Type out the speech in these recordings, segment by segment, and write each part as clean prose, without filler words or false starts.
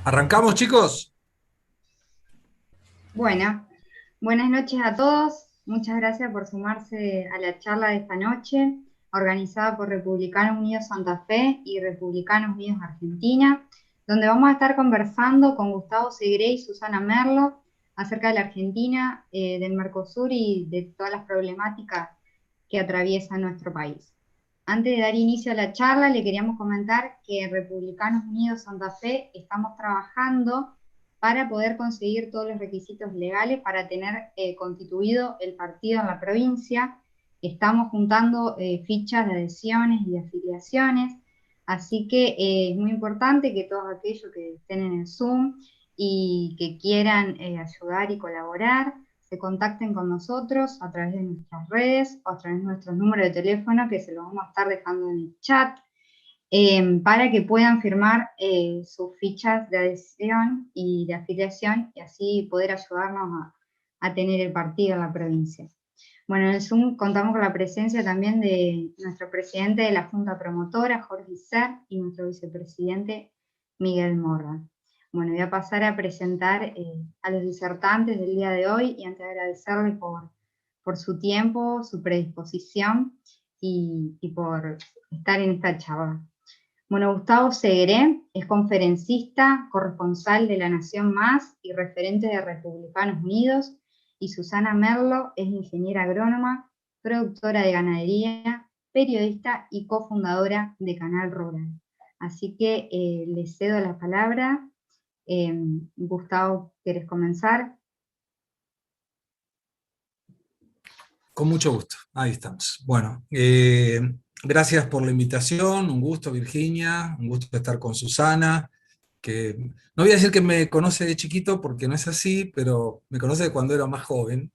¿Arrancamos, chicos? Bueno, buenas noches a todos. Muchas gracias por sumarse a la charla de esta noche, organizada por Republicanos Unidos Santa Fe y Republicanos Unidos Argentina, donde vamos a estar conversando con Gustavo Segre y Susana Merlo acerca de la Argentina, del Mercosur y de todas las problemáticas que atraviesa nuestro país. Antes de dar inicio a la charla, le queríamos comentar que en Republicanos Unidos Santa Fe estamos trabajando para poder conseguir todos los requisitos legales para tener constituido el partido en la provincia. Estamos juntando fichas de adhesiones y de afiliaciones, así que es muy importante que todos aquellos que estén en el Zoom y que quieran ayudar y colaborar, se contacten con nosotros a través de nuestras redes o a través de nuestros números de teléfono que se los vamos a estar dejando en el chat, para que puedan firmar sus fichas de adhesión y de afiliación y así poder ayudarnos a tener el partido en la provincia. Bueno, en el Zoom contamos con la presencia también de nuestro presidente de la Junta Promotora, Jorge Ser, y nuestro vicepresidente, Miguel Morra. Bueno, voy a pasar a presentar a los disertantes del día de hoy y antes de agradecerles por su tiempo, su predisposición y por estar en esta charla. Bueno, Gustavo Segre es conferencista, corresponsal de La Nación Más y referente de Republicanos Unidos, y Susana Merlo es ingeniera agrónoma, productora de ganadería, periodista y cofundadora de Canal Rural. Así que les cedo la palabra. Gustavo, ¿quieres comenzar? Con mucho gusto. Ahí estamos. Bueno, gracias por la invitación. Un gusto, Virginia. Un gusto estar con Susana, que no voy a decir que me conoce de chiquito porque no es así, pero me conoce de cuando era más joven.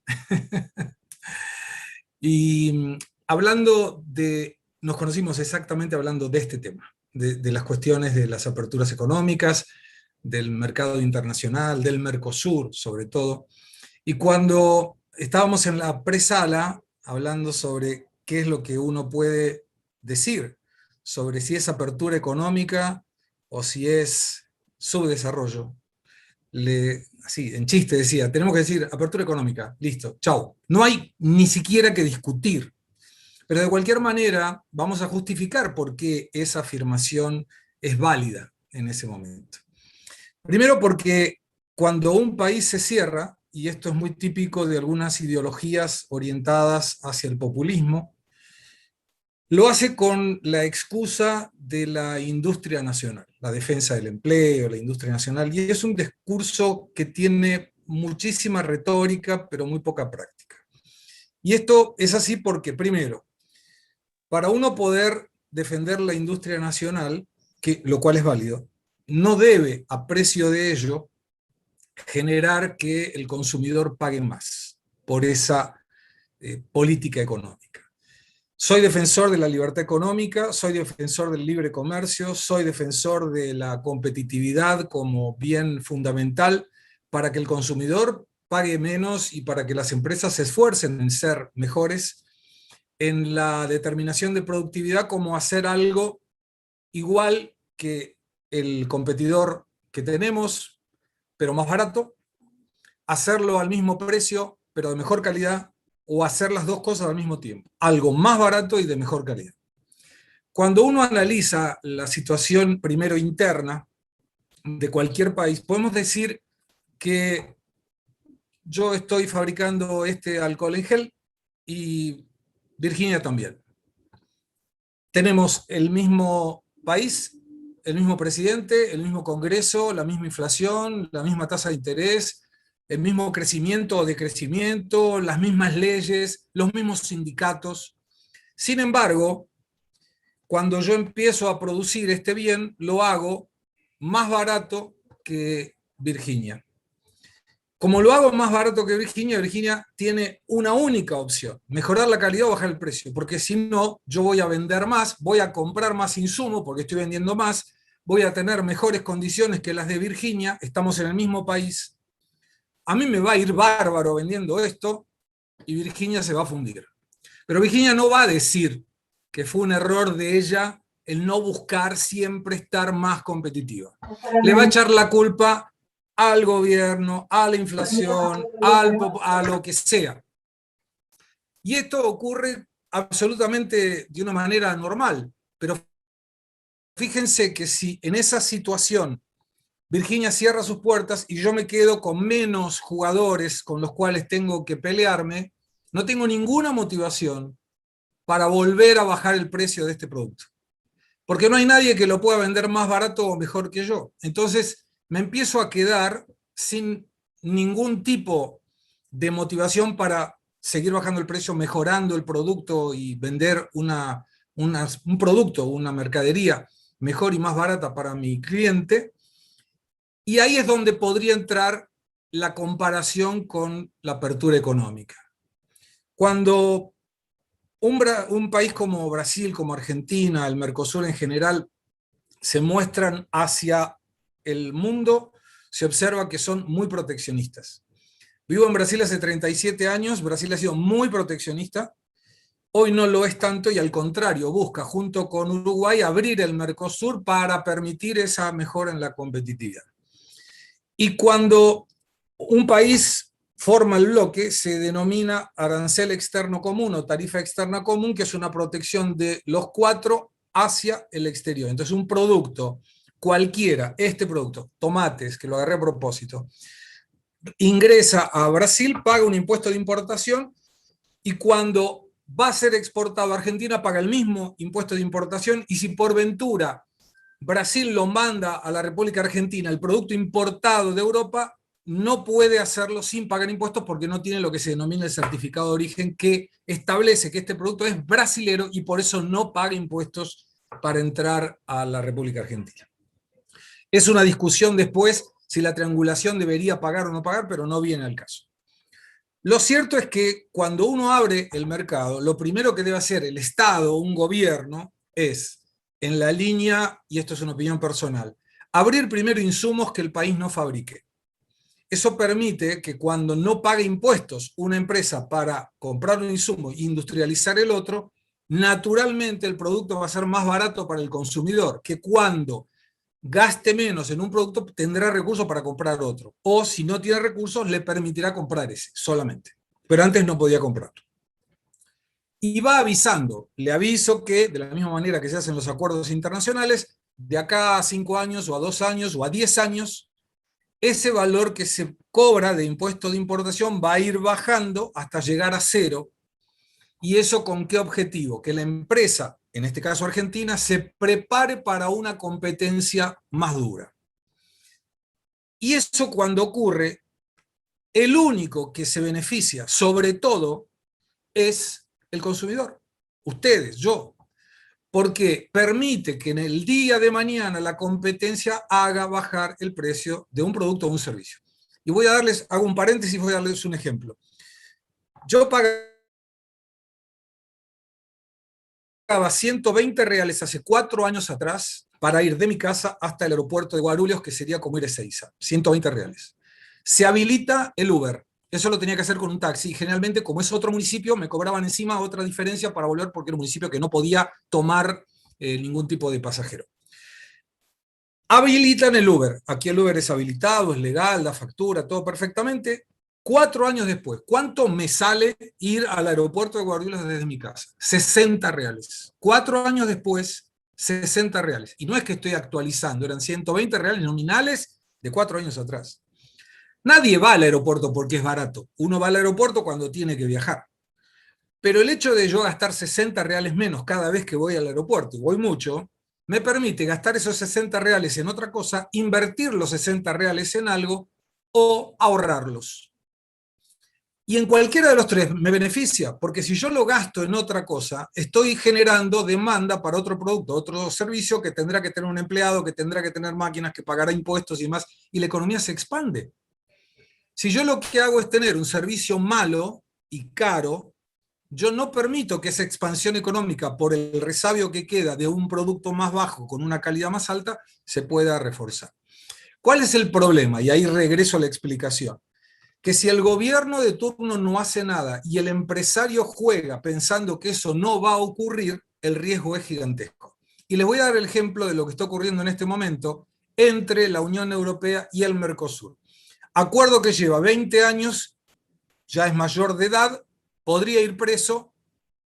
Y nos conocimos exactamente hablando de este tema, de las cuestiones de las aperturas económicas, del mercado internacional, del Mercosur sobre todo. Y cuando estábamos en la presala hablando sobre qué es lo que uno puede decir sobre si es apertura económica o si es subdesarrollo, así, en chiste decía, tenemos que decir apertura económica, listo, chau. No hay ni siquiera que discutir. Pero de cualquier manera, vamos a justificar por qué esa afirmación es válida en ese momento. Primero porque cuando un país se cierra, y esto es muy típico de algunas ideologías orientadas hacia el populismo, lo hace con la excusa de la industria nacional, la defensa del empleo, la industria nacional, y es un discurso que tiene muchísima retórica, pero muy poca práctica. Y esto es así porque, primero, para uno poder defender la industria nacional, lo cual es válido, no debe, a precio de ello, generar que el consumidor pague más por esa política económica. Soy defensor de la libertad económica, soy defensor del libre comercio, soy defensor de la competitividad como bien fundamental para que el consumidor pague menos y para que las empresas se esfuercen en ser mejores en la determinación de productividad como hacer algo igual que el competidor que tenemos, pero más barato, hacerlo al mismo precio, pero de mejor calidad, o hacer las dos cosas al mismo tiempo, algo más barato y de mejor calidad. Cuando uno analiza la situación primero interna de cualquier país, podemos decir que yo estoy fabricando este alcohol en gel y Virginia también. Tenemos el mismo país, el mismo presidente, el mismo Congreso, la misma inflación, la misma tasa de interés, el mismo crecimiento o decrecimiento, las mismas leyes, los mismos sindicatos. Sin embargo, cuando yo empiezo a producir este bien, lo hago más barato que Virginia. Como lo hago más barato que Virginia, Virginia tiene una única opción, mejorar la calidad o bajar el precio, porque si no, yo voy a vender más, voy a comprar más insumos porque estoy vendiendo más, voy a tener mejores condiciones que las de Virginia, estamos en el mismo país, a mí me va a ir bárbaro vendiendo esto y Virginia se va a fundir. Pero Virginia no va a decir que fue un error de ella el no buscar siempre estar más competitiva. Le va a echar la culpa al gobierno, a la inflación, a lo que sea. Y esto ocurre absolutamente de una manera normal, pero fíjense que si en esa situación Virginia cierra sus puertas y yo me quedo con menos jugadores con los cuales tengo que pelearme, no tengo ninguna motivación para volver a bajar el precio de este producto. Porque no hay nadie que lo pueda vender más barato o mejor que yo. Entonces me empiezo a quedar sin ningún tipo de motivación para seguir bajando el precio, mejorando el producto y vender un producto, una mercadería mejor y más barata para mi cliente. Y ahí es donde podría entrar la comparación con la apertura económica. Cuando un país como Brasil, como Argentina, el Mercosur en general, se muestran hacia el mundo, se observa que son muy proteccionistas. Vivo en Brasil hace 37 años, Brasil ha sido muy proteccionista, hoy no lo es tanto y al contrario, busca junto con Uruguay abrir el Mercosur para permitir esa mejora en la competitividad. Y cuando un país forma el bloque, se denomina arancel externo común o tarifa externa común, que es una protección de los cuatro hacia el exterior. Entonces un producto cualquiera, este producto, tomates, que lo agarré a propósito, ingresa a Brasil, paga un impuesto de importación y cuando va a ser exportado a Argentina paga el mismo impuesto de importación y si por ventura Brasil lo manda a la República Argentina, el producto importado de Europa, no puede hacerlo sin pagar impuestos porque no tiene lo que se denomina el certificado de origen que establece que este producto es brasilero y por eso no paga impuestos para entrar a la República Argentina. Es una discusión después si la triangulación debería pagar o no pagar, pero no viene al caso. Lo cierto es que cuando uno abre el mercado, lo primero que debe hacer el Estado, un gobierno, es en la línea, y esto es una opinión personal, abrir primero insumos que el país no fabrique. Eso permite que cuando no pague impuestos una empresa para comprar un insumo e industrializar el otro, naturalmente el producto va a ser más barato para el consumidor, que cuando gaste menos en un producto tendrá recursos para comprar otro. O si no tiene recursos, le permitirá comprar ese solamente. Pero antes no podía comprarlo. Y va avisando, le aviso que de la misma manera que se hacen los acuerdos internacionales, de acá a 5 años o a 2 años o a 10 años, ese valor que se cobra de impuesto de importación va a ir bajando hasta llegar a cero. ¿Y eso con qué objetivo? Que la empresa, en este caso Argentina, se prepare para una competencia más dura. Y eso cuando ocurre, el único que se beneficia, sobre todo, es el consumidor, ustedes, yo, porque permite que en el día de mañana la competencia haga bajar el precio de un producto o un servicio. Y hago un paréntesis, voy a darles un ejemplo. Yo pagaba 120 reales hace 4 años atrás para ir de mi casa hasta el aeropuerto de Guarulhos, que sería como ir a Ezeiza, 120 reales. Se habilita el Uber. Eso lo tenía que hacer con un taxi. Y generalmente, como es otro municipio, me cobraban encima otra diferencia para volver porque era un municipio que no podía tomar ningún tipo de pasajero. Habilitan el Uber. Aquí el Uber es habilitado, es legal, da factura, todo perfectamente. 4 años después, ¿cuánto me sale ir al aeropuerto de Guarulhos desde mi casa? 60 reales. 4 años después, 60 reales. Y no es que estoy actualizando, eran 120 reales nominales de 4 años atrás. Nadie va al aeropuerto porque es barato. Uno va al aeropuerto cuando tiene que viajar. Pero el hecho de yo gastar 60 reales menos cada vez que voy al aeropuerto, y voy mucho, me permite gastar esos 60 reales en otra cosa, invertir los 60 reales en algo o ahorrarlos. Y en cualquiera de los tres me beneficia, porque si yo lo gasto en otra cosa, estoy generando demanda para otro producto, otro servicio que tendrá que tener un empleado, que tendrá que tener máquinas, que pagará impuestos y demás, y la economía se expande. Si yo lo que hago es tener un servicio malo y caro, yo no permito que esa expansión económica, por el resabio que queda de un producto más bajo con una calidad más alta, se pueda reforzar. ¿Cuál es el problema? Y ahí regreso a la explicación. Que si el gobierno de turno no hace nada y el empresario juega pensando que eso no va a ocurrir, el riesgo es gigantesco. Y les voy a dar el ejemplo de lo que está ocurriendo en este momento entre la Unión Europea y el Mercosur. Acuerdo que lleva 20 años, ya es mayor de edad, podría ir preso,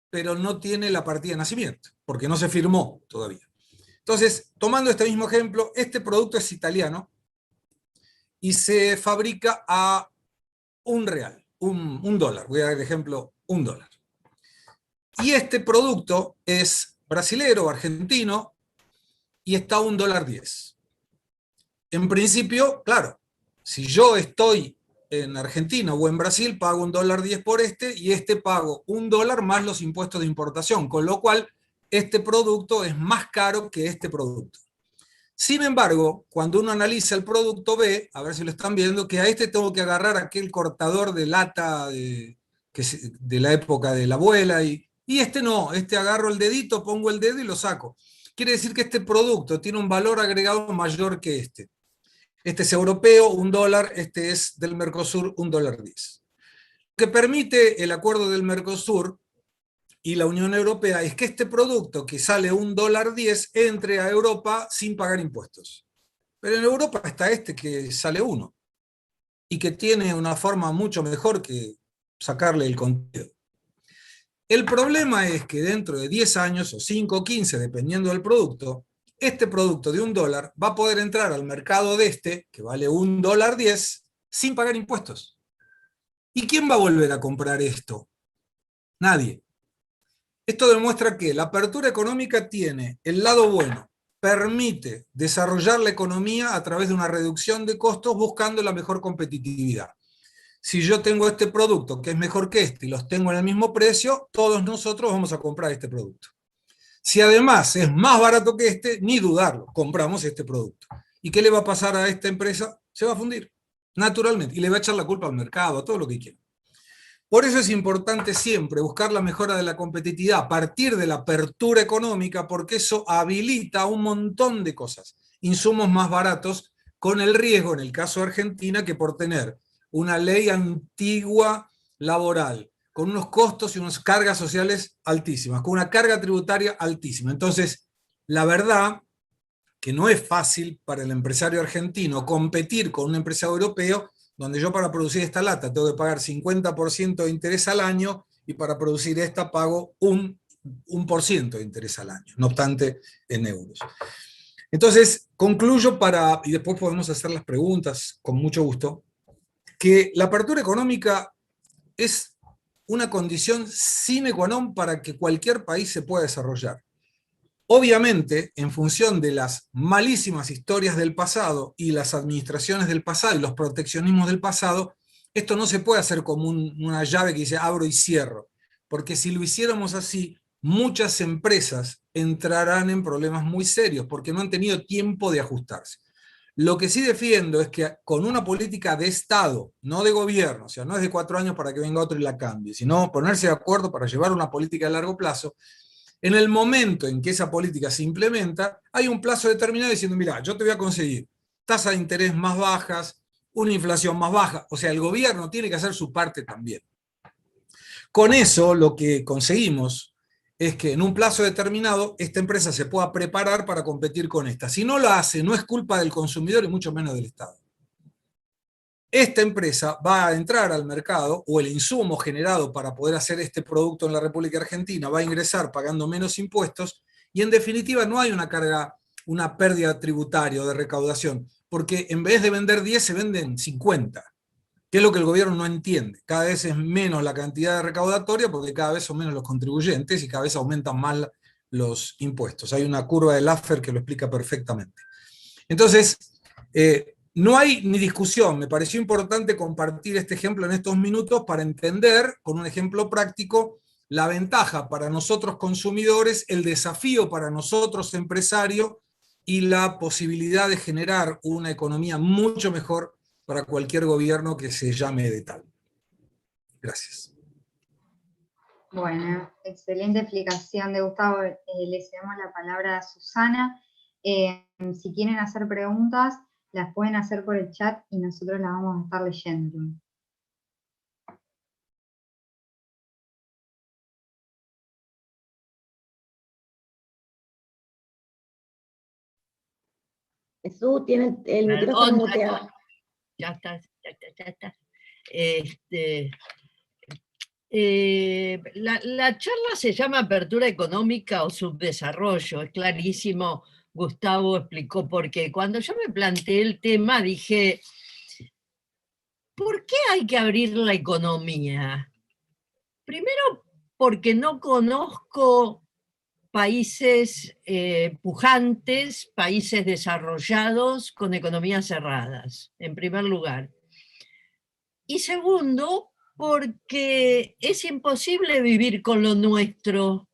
pero no tiene la partida de nacimiento, porque no se firmó todavía. Entonces, tomando este mismo ejemplo, este producto es italiano y se fabrica a $1, un dólar. Voy a dar el ejemplo, $1. Y este producto es brasilero, argentino, y está a $1.10. En principio, claro, si yo estoy en Argentina o en Brasil, pago $1.10 por este, y este pago $1 más los impuestos de importación, con lo cual este producto es más caro que este producto. Sin embargo, cuando uno analiza el producto, ve, a ver si lo están viendo, que a este tengo que agarrar aquel cortador de lata de la época de la abuela, y este no, este agarro el dedito, pongo el dedo y lo saco. Quiere decir que este producto tiene un valor agregado mayor que este. Este es europeo, $1, este es del Mercosur, $1.10. Lo que permite el acuerdo del Mercosur y la Unión Europea es que este producto que sale $1.10 entre a Europa sin pagar impuestos. Pero en Europa está este que sale 1 y que tiene una forma mucho mejor que sacarle el contenido. El problema es que dentro de 10 años o 5 o 15, dependiendo del producto, este producto de $1 va a poder entrar al mercado de este, que vale $1.10, sin pagar impuestos. ¿Y quién va a volver a comprar esto? Nadie. Esto demuestra que la apertura económica tiene el lado bueno, permite desarrollar la economía a través de una reducción de costos buscando la mejor competitividad. Si yo tengo este producto que es mejor que este y los tengo en el mismo precio, todos nosotros vamos a comprar este producto. Si además es más barato que este, ni dudarlo, compramos este producto. ¿Y qué le va a pasar a esta empresa? Se va a fundir, naturalmente, y le va a echar la culpa al mercado, a todo lo que quiera. Por eso es importante siempre buscar la mejora de la competitividad a partir de la apertura económica, porque eso habilita un montón de cosas. Insumos más baratos, con el riesgo, en el caso de Argentina, que por tener una ley antigua laboral, con unos costos y unas cargas sociales altísimas, con una carga tributaria altísima. Entonces, la verdad que no es fácil para el empresario argentino competir con un empresario europeo, donde yo para producir esta lata tengo que pagar 50% de interés al año y para producir esta pago un por ciento de interés al año, no obstante en euros. Entonces, concluyo y después podemos hacer las preguntas con mucho gusto, que la apertura económica es una condición sine qua non para que cualquier país se pueda desarrollar. Obviamente, en función de las malísimas historias del pasado y las administraciones del pasado y los proteccionismos del pasado, esto no se puede hacer como una llave que dice abro y cierro, porque si lo hiciéramos así, muchas empresas entrarán en problemas muy serios porque no han tenido tiempo de ajustarse. Lo que sí defiendo es que con una política de Estado, no de gobierno, o sea, no es de 4 años para que venga otro y la cambie, sino ponerse de acuerdo para llevar una política a largo plazo. En el momento en que esa política se implementa, hay un plazo determinado diciendo, mira, yo te voy a conseguir tasas de interés más bajas, una inflación más baja. O sea, el gobierno tiene que hacer su parte también. Con eso, lo que conseguimos es que en un plazo determinado esta empresa se pueda preparar para competir con esta. Si no lo hace, no es culpa del consumidor y mucho menos del Estado. Esta empresa va a entrar al mercado, o el insumo generado para poder hacer este producto en la República Argentina va a ingresar pagando menos impuestos, y en definitiva no hay una carga, una pérdida tributaria o de recaudación, porque en vez de vender 10 se venden 50, que es lo que el gobierno no entiende. Cada vez es menos la cantidad de recaudatoria porque cada vez son menos los contribuyentes y cada vez aumentan más los impuestos. Hay una curva de Laffer que lo explica perfectamente. Entonces, no hay ni discusión. Me pareció importante compartir este ejemplo en estos minutos para entender, con un ejemplo práctico, la ventaja para nosotros consumidores, el desafío para nosotros empresarios y la posibilidad de generar una economía mucho mejor para cualquier gobierno que se llame de tal. Gracias. Bueno, excelente explicación de Gustavo. Le cedemos la palabra a Susana. Si quieren hacer preguntas, las pueden hacer por el chat y nosotros las vamos a estar leyendo. Jesús tiene el micrófono Perdón, muteado. ya está, ya está, ya está. La charla se llama Apertura Económica o Subdesarrollo, es clarísimo, Gustavo explicó por qué. Cuando yo me planteé el tema dije, ¿por qué hay que abrir la economía? Primero, porque no conozco países pujantes, países desarrollados con economías cerradas, en primer lugar. Y segundo, porque es imposible vivir con lo nuestro,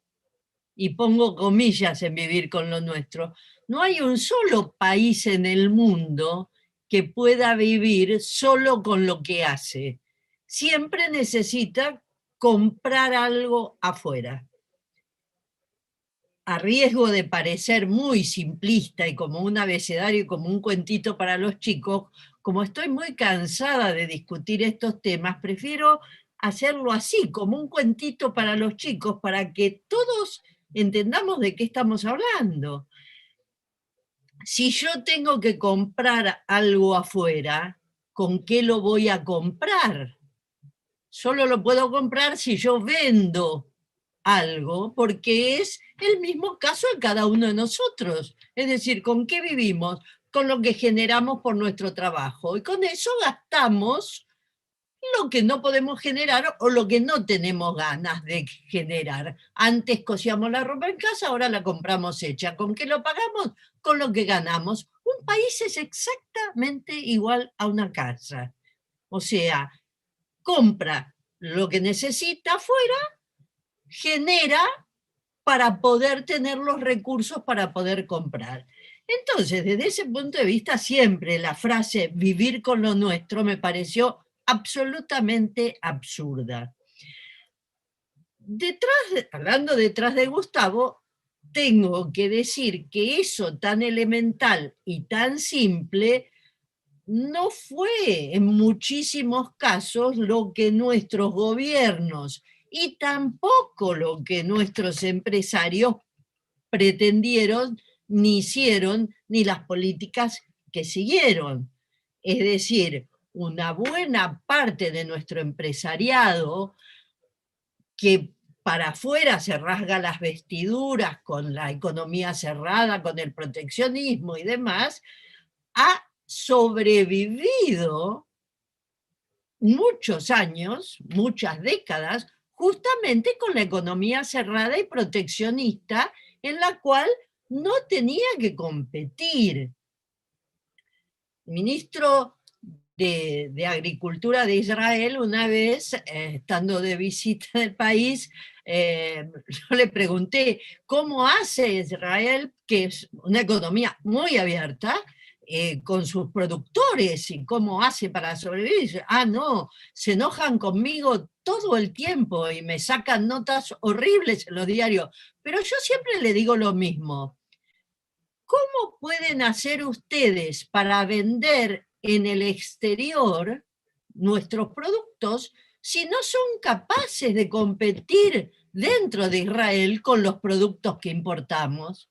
y pongo comillas en vivir con lo nuestro. No hay un solo país en el mundo que pueda vivir solo con lo que hace. Siempre necesita comprar algo afuera. A riesgo de parecer muy simplista y como un abecedario y como un cuentito para los chicos, como estoy muy cansada de discutir estos temas, prefiero hacerlo así, como un cuentito para los chicos, para que todos entendamos de qué estamos hablando. Si yo tengo que comprar algo afuera, ¿con qué lo voy a comprar? Solo lo puedo comprar si yo vendo algo, porque es el mismo caso de cada uno de nosotros. Es decir, ¿con qué vivimos? Con lo que generamos por nuestro trabajo. Y con eso gastamos lo que no podemos generar o lo que no tenemos ganas de generar. Antes cosíamos la ropa en casa, ahora la compramos hecha. ¿Con qué lo pagamos? Con lo que ganamos. Un país es exactamente igual a una casa. O sea, compra lo que necesita afuera, genera para poder tener los recursos para poder comprar. Entonces, desde ese punto de vista, siempre la frase vivir con lo nuestro me pareció absolutamente absurda. Hablando detrás de Gustavo, tengo que decir que eso tan elemental y tan simple no fue en muchísimos casos lo que nuestros gobiernos y tampoco lo que nuestros empresarios pretendieron, ni hicieron, ni las políticas que siguieron. Es decir, una buena parte de nuestro empresariado, que para afuera se rasga las vestiduras con la economía cerrada, con el proteccionismo y demás, ha sobrevivido muchos años, muchas décadas, justamente con la economía cerrada y proteccionista, en la cual no tenía que competir. El ministro de Agricultura de Israel, una vez, estando de visita en el país, yo le pregunté cómo hace Israel, que es una economía muy abierta, con sus productores y cómo hace para sobrevivir. Y dice, no, se enojan conmigo todo el tiempo y me sacan notas horribles en los diarios, pero yo siempre le digo lo mismo. ¿Cómo pueden hacer ustedes para vender en el exterior nuestros productos si no son capaces de competir dentro de Israel con los productos que importamos?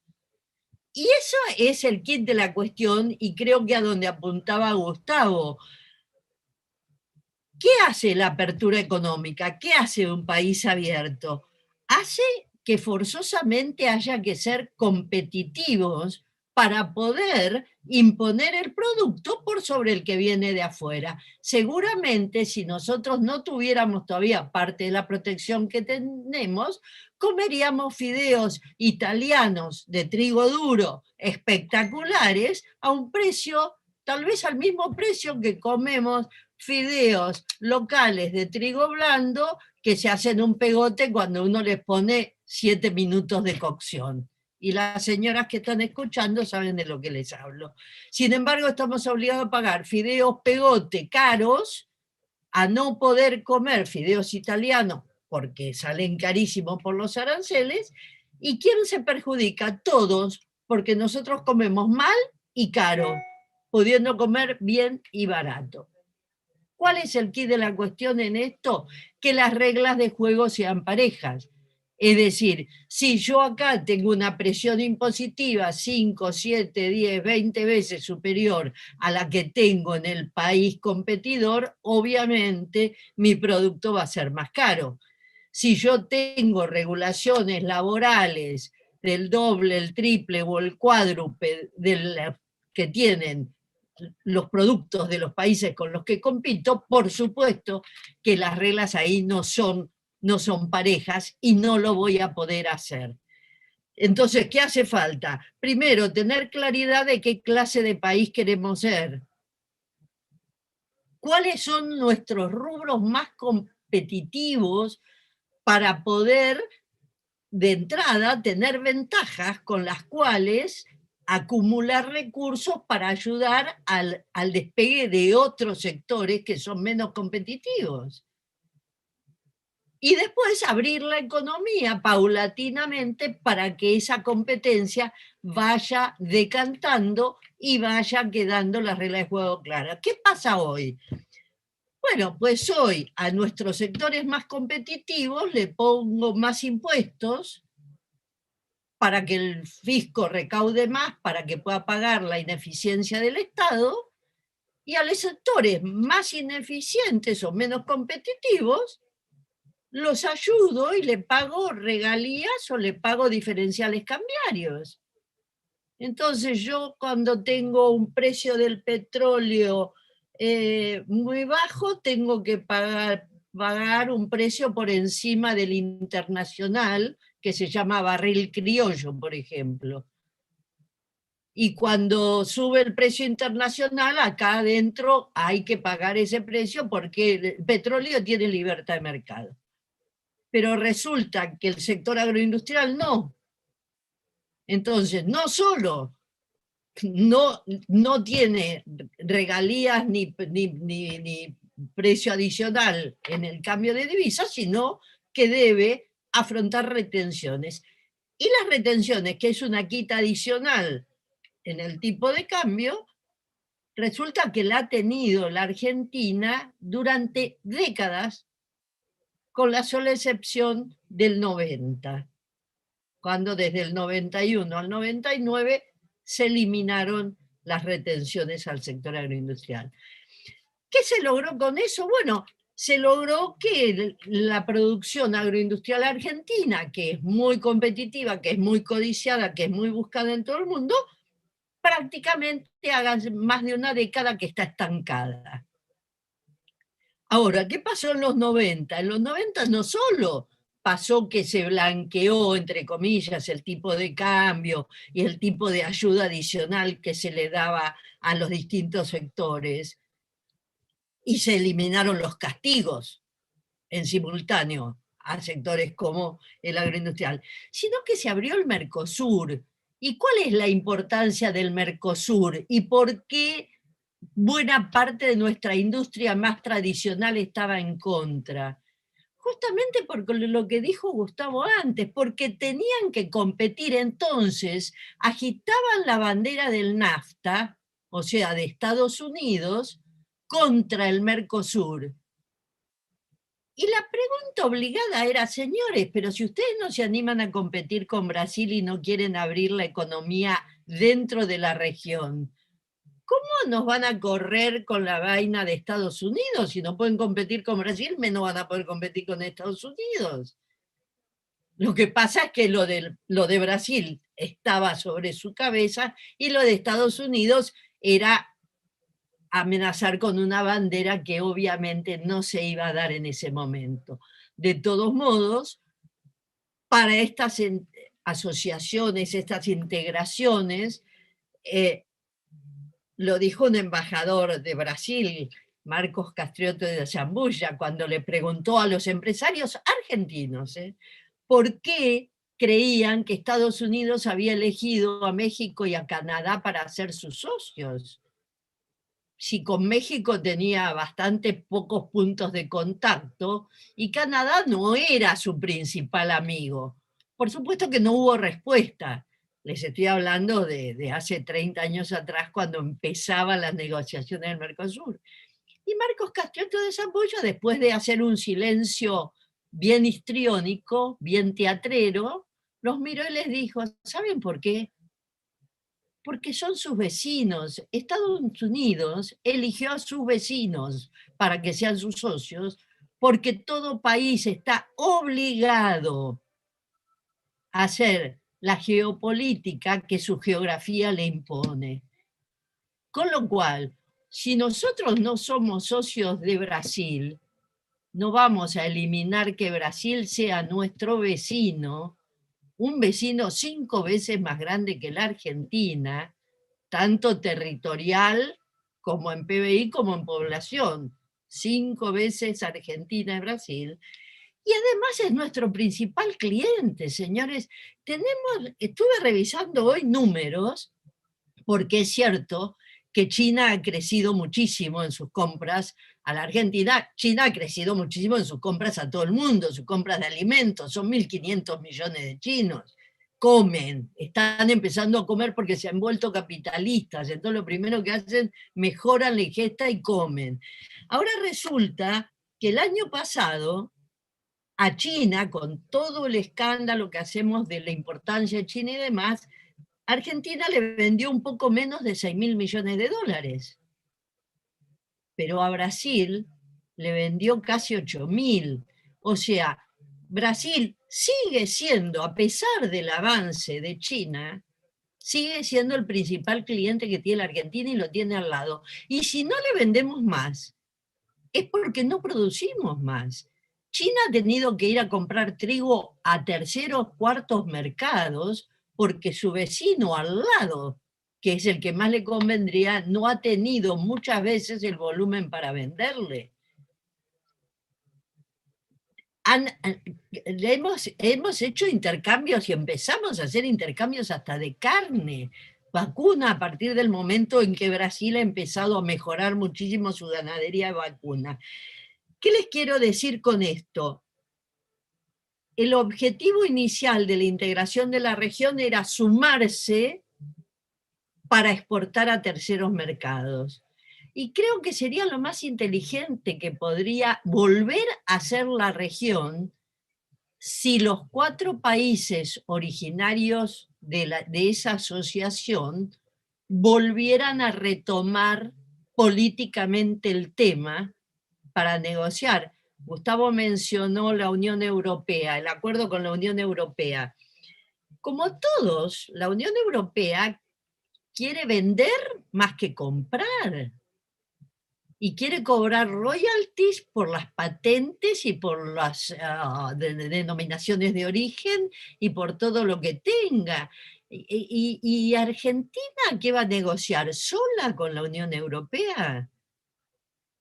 Y eso es el kit de la cuestión, y creo que a donde apuntaba Gustavo. ¿Qué hace la apertura económica? ¿Qué hace un país abierto? Hace que forzosamente haya que ser competitivos para poder imponer el producto por sobre el que viene de afuera. Seguramente si nosotros no tuviéramos todavía parte de la protección que tenemos, comeríamos fideos italianos de trigo duro espectaculares a un precio, tal vez al mismo precio que comemos fideos locales de trigo blando que se hacen un pegote cuando uno les pone 7 minutos de cocción. Y las señoras que están escuchando saben de lo que les hablo. Sin embargo, estamos obligados a pagar fideos pegote caros, a no poder comer fideos italianos porque salen carísimos por los aranceles. ¿Y quién se perjudica? Todos, porque nosotros comemos mal y caro, pudiendo comer bien y barato. ¿Cuál es el quid de la cuestión en esto? Que las reglas de juego sean parejas. Es decir, si yo acá tengo una presión impositiva 5, 7, 10, 20 veces superior a la que tengo en el país competidor, obviamente mi producto va a ser más caro. Si yo tengo regulaciones laborales del doble, el triple o el cuádruple de la que tienen los productos de los países con los que compito, por supuesto que las reglas ahí no son parejas y no lo voy a poder hacer. Entonces, ¿qué hace falta? Primero, tener claridad de qué clase de país queremos ser. ¿Cuáles son nuestros rubros más competitivos para poder, de entrada, tener ventajas con las cuales acumular recursos para ayudar al despegue de otros sectores que son menos competitivos? Y después abrir la economía paulatinamente para que esa competencia vaya decantando y vaya quedando las reglas de juego claras. ¿Qué pasa hoy? Bueno, pues hoy a nuestros sectores más competitivos le pongo más impuestos para que el fisco recaude más, para que pueda pagar la ineficiencia del Estado, y a los sectores más ineficientes o menos competitivos los ayudo y le pago regalías o le pago diferenciales cambiarios. Entonces yo, cuando tengo un precio del petróleo muy bajo, tengo que pagar un precio por encima del internacional, que se llama barril criollo, por ejemplo. Y cuando sube el precio internacional, acá adentro hay que pagar ese precio porque el petróleo tiene libertad de mercado. Pero resulta que el sector agroindustrial no. Entonces, no solo no tiene regalías ni precio adicional en el cambio de divisas, sino que debe afrontar retenciones. Y las retenciones, que es una quita adicional en el tipo de cambio, resulta que la ha tenido la Argentina durante décadas, con la sola excepción del 90, cuando desde el 91 al 99 se eliminaron las retenciones al sector agroindustrial. ¿Qué se logró con eso? Bueno, se logró que la producción agroindustrial argentina, que es muy competitiva, que es muy codiciada, que es muy buscada en todo el mundo, prácticamente haga más de una década que está estancada. Ahora, ¿qué pasó en los 90? En los 90 no solo pasó que se blanqueó, entre comillas, el tipo de cambio y el tipo de ayuda adicional que se le daba a los distintos sectores, y se eliminaron los castigos en simultáneo a sectores como el agroindustrial, sino que se abrió el Mercosur. ¿Y cuál es la importancia del Mercosur? ¿Y por qué buena parte de nuestra industria más tradicional estaba en contra? Justamente por lo que dijo Gustavo antes, porque tenían que competir. Entonces agitaban la bandera del NAFTA, o sea, de Estados Unidos, contra el Mercosur. Y la pregunta obligada era: señores, pero si ustedes no se animan a competir con Brasil y no quieren abrir la economía dentro de la región, ¿cómo nos van a correr con la vaina de Estados Unidos? Si no pueden competir con Brasil, menos van a poder competir con Estados Unidos. Lo que pasa es que lo de Brasil estaba sobre su cabeza y lo de Estados Unidos era amenazar con una bandera que obviamente no se iba a dar en ese momento. De todos modos, para estas asociaciones, estas integraciones, lo dijo un embajador de Brasil, Marcos Castrioto de Zambulla, cuando le preguntó a los empresarios argentinos por qué creían que Estados Unidos había elegido a México y a Canadá para ser sus socios. Si con México tenía bastante pocos puntos de contacto y Canadá no era su principal amigo. Por supuesto que no hubo respuesta. Les estoy hablando de hace 30 años atrás, cuando empezaban las negociaciones del Mercosur. Y Marcos Castrioto de Zambulla, después de hacer un silencio bien histriónico, bien teatrero, los miró y les dijo, ¿saben por qué? Porque son sus vecinos. Estados Unidos eligió a sus vecinos para que sean sus socios, porque todo país está obligado a hacer la geopolítica que su geografía le impone. Con lo cual, si nosotros no somos socios de Brasil, no vamos a eliminar que Brasil sea nuestro vecino, un vecino 5 veces más grande que la Argentina, tanto territorial como en PBI como en población, 5 veces Argentina y Brasil, y además es nuestro principal cliente, señores. Estuve revisando hoy números, porque es cierto que China ha crecido muchísimo en sus compras a la Argentina. China ha crecido muchísimo en sus compras a todo el mundo, sus compras de alimentos, son 1.500 millones de chinos. Comen, están empezando a comer porque se han vuelto capitalistas, entonces lo primero que hacen, mejoran la ingesta y comen. Ahora resulta que el año pasado, a China, con todo el escándalo que hacemos de la importancia de China y demás, Argentina le vendió un poco menos de 6.000 millones de dólares, pero a Brasil le vendió casi 8.000. O sea, Brasil sigue siendo, a pesar del avance de China, sigue siendo el principal cliente que tiene la Argentina y lo tiene al lado. Y si no le vendemos más, es porque no producimos más. China ha tenido que ir a comprar trigo a terceros, cuartos mercados, porque su vecino al lado, que es el que más le convendría, no ha tenido muchas veces el volumen para venderle. Hemos hecho intercambios y empezamos a hacer intercambios hasta de carne, vacuna, a partir del momento en que Brasil ha empezado a mejorar muchísimo su ganadería de vacuna. ¿Qué les quiero decir con esto? El objetivo inicial de la integración de la región era sumarse para exportar a terceros mercados. Y creo que sería lo más inteligente que podría volver a ser la región si los 4 países originarios de esa asociación volvieran a retomar políticamente el tema para negociar. Gustavo mencionó la Unión Europea, el acuerdo con la Unión Europea. Como todos, la Unión Europea quiere vender más que comprar. Y quiere cobrar royalties por las patentes y por las denominaciones de origen y por todo lo que tenga. ¿Y Argentina qué va a negociar? ¿Sola con la Unión Europea?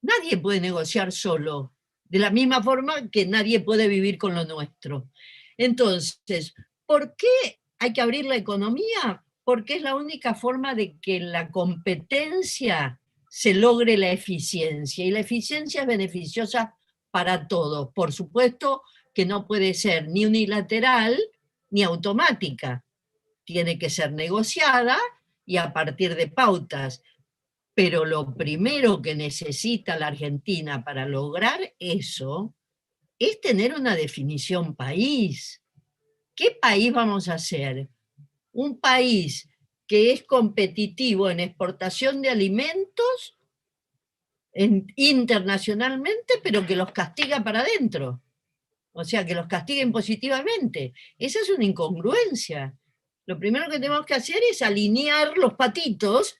Nadie puede negociar solo, de la misma forma que nadie puede vivir con lo nuestro. Entonces, ¿por qué hay que abrir la economía? Porque es la única forma de que la competencia se logre la eficiencia, y la eficiencia es beneficiosa para todos. Por supuesto que no puede ser ni unilateral ni automática, tiene que ser negociada y a partir de pautas. Pero lo primero que necesita la Argentina para lograr eso es tener una definición país. ¿Qué país vamos a ser? Un país que es competitivo en exportación de alimentos internacionalmente, pero que los castiga para adentro. O sea, que los castiguen positivamente. Esa es una incongruencia. Lo primero que tenemos que hacer es alinear los patitos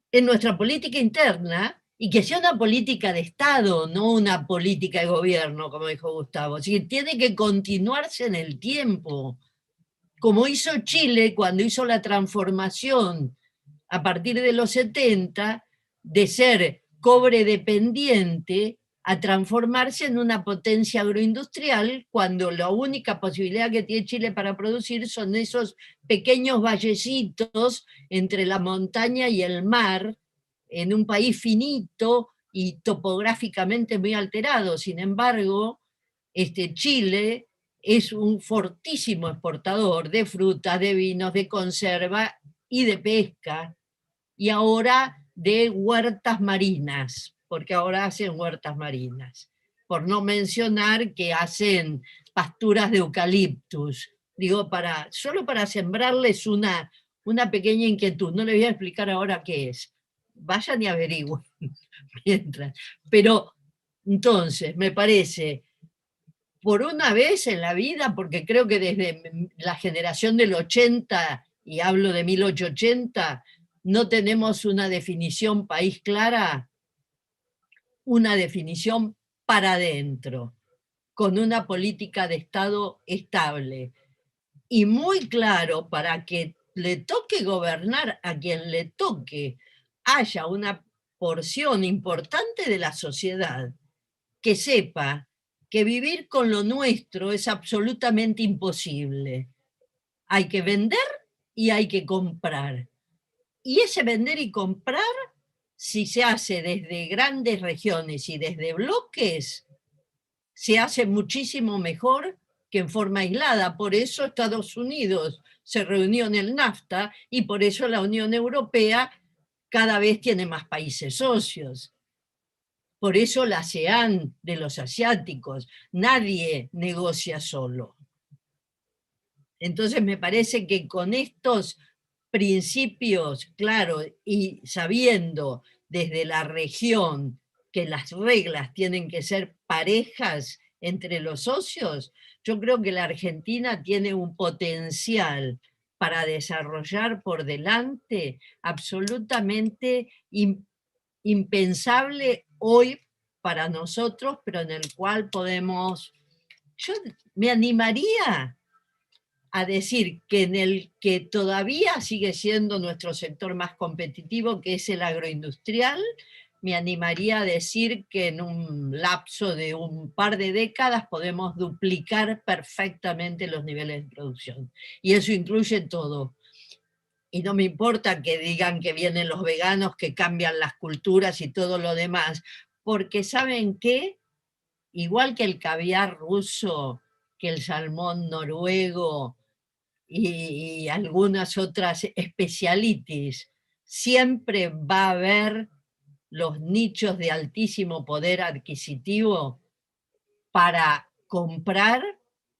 en nuestra política interna, y que sea una política de Estado, no una política de gobierno, como dijo Gustavo. Así que tiene que continuarse en el tiempo, como hizo Chile cuando hizo la transformación a partir de los 70, de ser cobre dependiente a transformarse en una potencia agroindustrial, cuando la única posibilidad que tiene Chile para producir son esos pequeños vallecitos entre la montaña y el mar, en un país finito y topográficamente muy alterado. Sin embargo, Chile es un fortísimo exportador de frutas, de vinos, de conserva y de pesca, y ahora de huertas marinas, porque ahora hacen huertas marinas. por no mencionar que hacen pasturas de eucaliptus. Digo, solo para sembrarles una pequeña inquietud. No les voy a explicar ahora qué es. Vayan y averigüen mientras. Pero entonces, me parece, por una vez en la vida, porque creo que desde la generación del 80, y hablo de 1880, no tenemos una definición país clara, una definición para adentro, con una política de Estado estable. Y muy claro, para que le toque gobernar a quien le toque, haya una porción importante de la sociedad que sepa que vivir con lo nuestro es absolutamente imposible. Hay que vender y hay que comprar. Y ese vender y comprar, si se hace desde grandes regiones y desde bloques, se hace muchísimo mejor que en forma aislada. Por eso Estados Unidos se reunió en el NAFTA y por eso la Unión Europea cada vez tiene más países socios. Por eso la ASEAN de los asiáticos, nadie negocia solo. Entonces me parece que con estos principios, claro, y sabiendo desde la región que las reglas tienen que ser parejas entre los socios, yo creo que la Argentina tiene un potencial para desarrollar por delante absolutamente impensable hoy para nosotros, pero en el cual podemos... Yo me animaría a decir que en el que todavía sigue siendo nuestro sector más competitivo, que es el agroindustrial, me animaría a decir que en un lapso de un par de décadas podemos duplicar perfectamente los niveles de producción. Y eso incluye todo. Y no me importa que digan que vienen los veganos, que cambian las culturas y todo lo demás, porque ¿saben qué? Igual que el caviar ruso, que el salmón noruego y algunas otras specialities, siempre va a haber los nichos de altísimo poder adquisitivo para comprar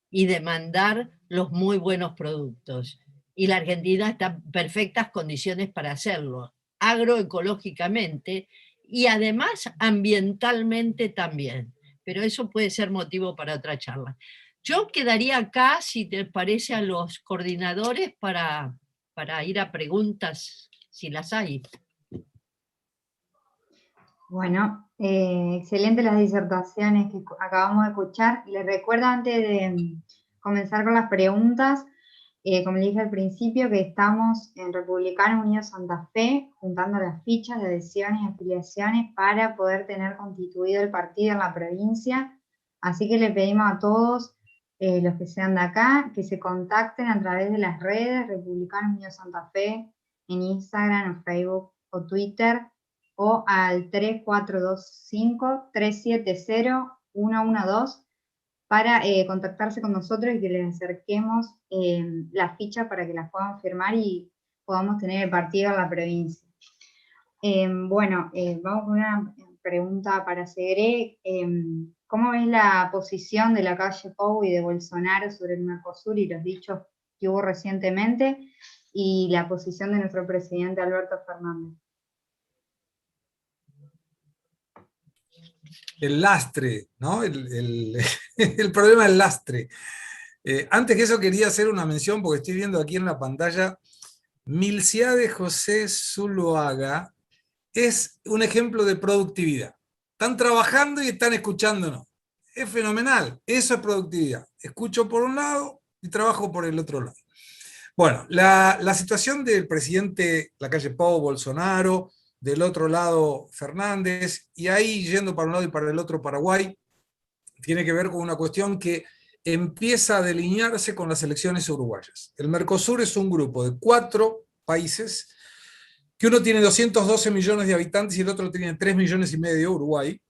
y demandar los muy buenos productos. Y la Argentina está en perfectas condiciones para hacerlo, agroecológicamente y además ambientalmente también. Pero eso puede ser motivo para otra charla. Yo quedaría acá, si te parece, a los coordinadores para ir a preguntas, si las hay. Bueno, excelentes las disertaciones que acabamos de escuchar. Les recuerdo antes de comenzar con las preguntas, como les dije al principio, que estamos en Republicanos Unidos Santa Fe, juntando las fichas de adhesiones y afiliaciones para poder tener constituido el partido en la provincia. Así que le pedimos a todos los que sean de acá, que se contacten a través de las redes Republicanos Unidos Santa Fe, en Instagram o Facebook o Twitter, o al 3425-370-112 para contactarse con nosotros y que les acerquemos las fichas para que las puedan firmar y podamos tener el partido en la provincia. Bueno, vamos con una pregunta para Segre. ¿Cómo ves la posición de la calle Pou y de Bolsonaro sobre el Mercosur y los dichos que hubo recientemente, y la posición de nuestro presidente Alberto Fernández? El lastre, ¿no? El problema del lastre. Antes que eso quería hacer una mención, porque estoy viendo aquí en la pantalla, Milciade José Zuluaga es un ejemplo de productividad. Están trabajando y están escuchándonos. Es fenomenal, eso es productividad. Escucho por un lado y trabajo por el otro lado. Bueno, la situación del presidente Lacalle Pou, Bolsonaro, del otro lado Fernández, y ahí yendo para un lado y para el otro Paraguay, tiene que ver con una cuestión que empieza a delinearse con las elecciones uruguayas. El Mercosur es un grupo de 4 países, que uno tiene 212 millones de habitantes y el otro tiene 3,5 millones, Uruguay.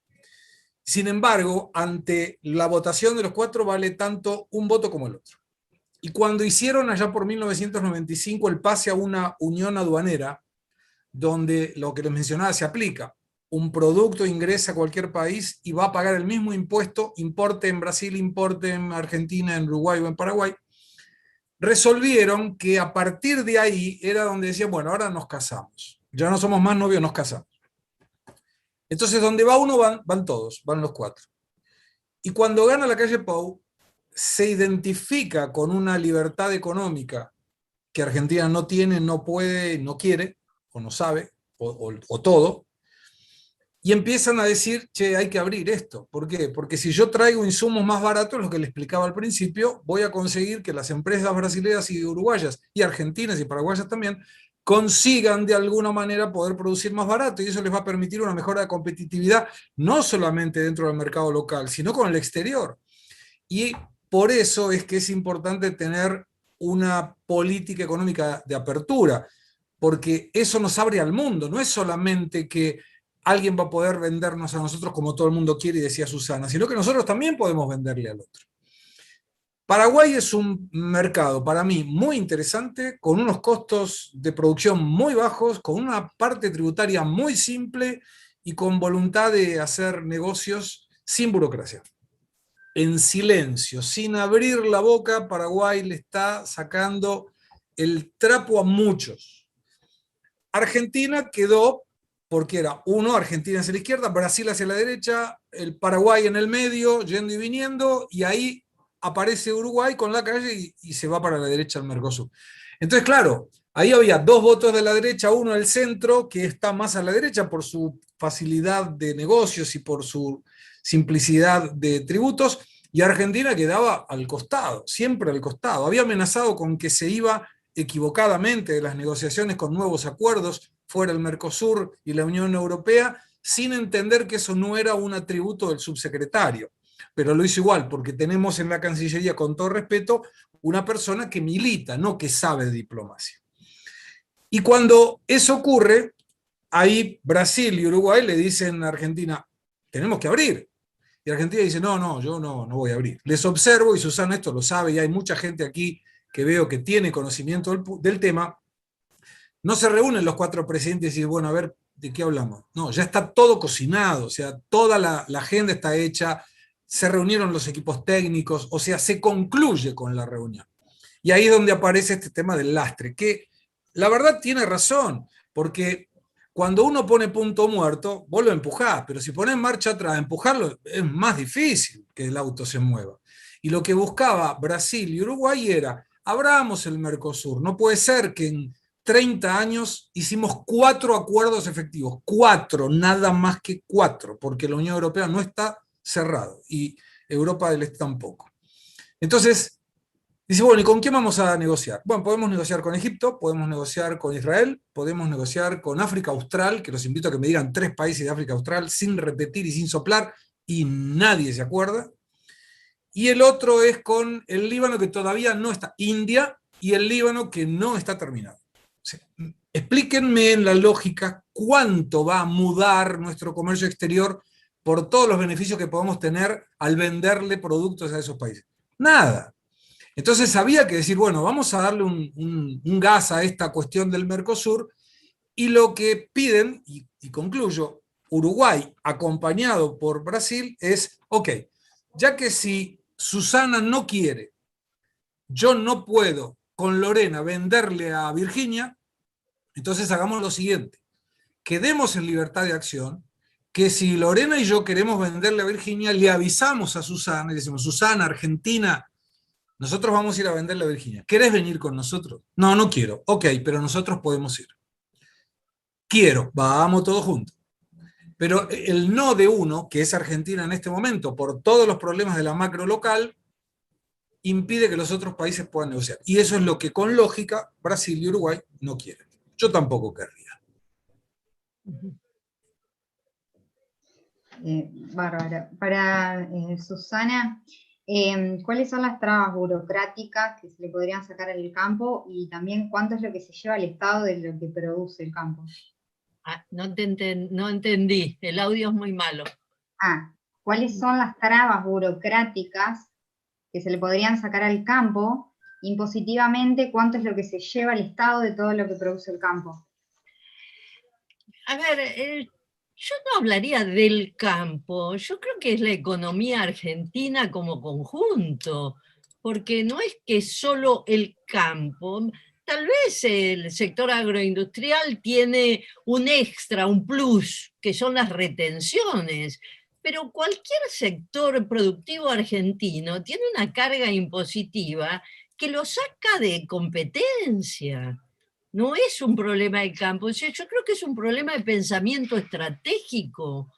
Sin embargo, ante la votación de los 4 vale tanto un voto como el otro. Y cuando hicieron allá por 1995 el pase a una unión aduanera, donde lo que les mencionaba se aplica, un producto ingresa a cualquier país y va a pagar el mismo impuesto, importe en Brasil, importe en Argentina, en Uruguay o en Paraguay, resolvieron que a partir de ahí era donde decían, bueno, ahora nos casamos. Ya no somos más novios, nos casamos. Entonces, donde va uno, van todos, van los cuatro. Y cuando gana la calle Pou, se identifica con una libertad económica que Argentina no tiene, no puede, no quiere, o no sabe, o todo, y empiezan a decir, che, hay que abrir esto. ¿Por qué? Porque si yo traigo insumos más baratos, lo que les explicaba al principio, voy a conseguir que las empresas brasileñas y uruguayas, y argentinas y paraguayas también, consigan de alguna manera poder producir más barato, y eso les va a permitir una mejora de competitividad, no solamente dentro del mercado local, sino con el exterior. Y por eso es que es importante tener una política económica de apertura, porque eso nos abre al mundo, no es solamente que alguien va a poder vendernos a nosotros como todo el mundo quiere, y decía Susana, sino que nosotros también podemos venderle al otro. Paraguay es un mercado, para mí, muy interesante, con unos costos de producción muy bajos, con una parte tributaria muy simple y con voluntad de hacer negocios sin burocracia. En silencio, sin abrir la boca, Paraguay le está sacando el trapo a muchos. Argentina quedó, porque era uno, Argentina hacia la izquierda, Brasil hacia la derecha, el Paraguay en el medio, yendo y viniendo, y ahí aparece Uruguay con la calle y se va para la derecha al Mercosur. Entonces, claro, ahí había dos votos de la derecha, uno del centro, que está más a la derecha por su facilidad de negocios y por su simplicidad de tributos, y Argentina quedaba al costado, siempre al costado. Había amenazado con que se iba equivocadamente de las negociaciones con nuevos acuerdos fuera el Mercosur y la Unión Europea, sin entender que eso no era un atributo del subsecretario. Pero lo hizo igual, porque tenemos en la Cancillería, con todo respeto, una persona que milita, no que sabe de diplomacia. Y cuando eso ocurre, ahí Brasil y Uruguay le dicen a Argentina, tenemos que abrir. Y Argentina dice, no, yo no voy a abrir. Les observo, y Susana esto lo sabe, y hay mucha gente aquí que veo que tiene conocimiento del tema. No se reúnen los cuatro presidentes y dicen, bueno, a ver, ¿de qué hablamos? No, ya está todo cocinado, o sea, toda la agenda está hecha, se reunieron los equipos técnicos, o sea, se concluye con la reunión. Y ahí es donde aparece este tema del lastre, que la verdad tiene razón, porque cuando uno pone punto muerto, vos lo empujás, pero si pones marcha atrás, empujarlo es más difícil que el auto se mueva. Y lo que buscaba Brasil y Uruguay era, abramos el Mercosur, no puede ser que en 30 años hicimos 4 acuerdos efectivos, 4, nada más que 4, porque la Unión Europea no está cerrado y Europa del Este tampoco. Entonces, dice, bueno, ¿y con quién vamos a negociar? Bueno, podemos negociar con Egipto, podemos negociar con Israel, podemos negociar con África Austral, que los invito a que me digan 3 países de África Austral sin repetir y sin soplar, y nadie se acuerda. Y el otro es con el Líbano, que todavía no está, India, y el Líbano, que no está terminado. O sea, explíquenme en la lógica cuánto va a mudar nuestro comercio exterior por todos los beneficios que podemos tener al venderle productos a esos países. Nada. Entonces había que decir, bueno, vamos a darle un gas a esta cuestión del Mercosur, y lo que piden, y concluyo, Uruguay, acompañado por Brasil, es, ok, ya que si Susana no quiere, yo no puedo con Lorena venderle a Virginia, entonces hagamos lo siguiente, quedemos en libertad de acción, que si Lorena y yo queremos venderle a Virginia, le avisamos a Susana y decimos, Susana, Argentina, nosotros vamos a ir a venderle a Virginia. ¿Querés venir con nosotros? No, no quiero. Ok, pero nosotros podemos ir. Quiero, vamos todos juntos. Pero el no de uno, que es Argentina en este momento, por todos los problemas de la macro local, impide que los otros países puedan negociar. Y eso es lo que con lógica Brasil y Uruguay no quieren. Yo tampoco querría. Bárbaro. Para Susana, ¿cuáles son las trabas burocráticas que se le podrían sacar al campo y también cuánto es lo que se lleva al Estado de lo que produce el campo? No entendí, el audio es muy malo. ¿Cuáles son las trabas burocráticas que se le podrían sacar al campo? Impositivamente, ¿cuánto es lo que se lleva al Estado de todo lo que produce el campo? A ver, Yo no hablaría del campo, yo creo que es la economía argentina como conjunto, porque no es que solo el campo, tal vez el sector agroindustrial tiene un extra, un plus, que son las retenciones, pero cualquier sector productivo argentino tiene una carga impositiva que lo saca de competencia. No es un problema de campo, yo creo que es un problema de pensamiento estratégico.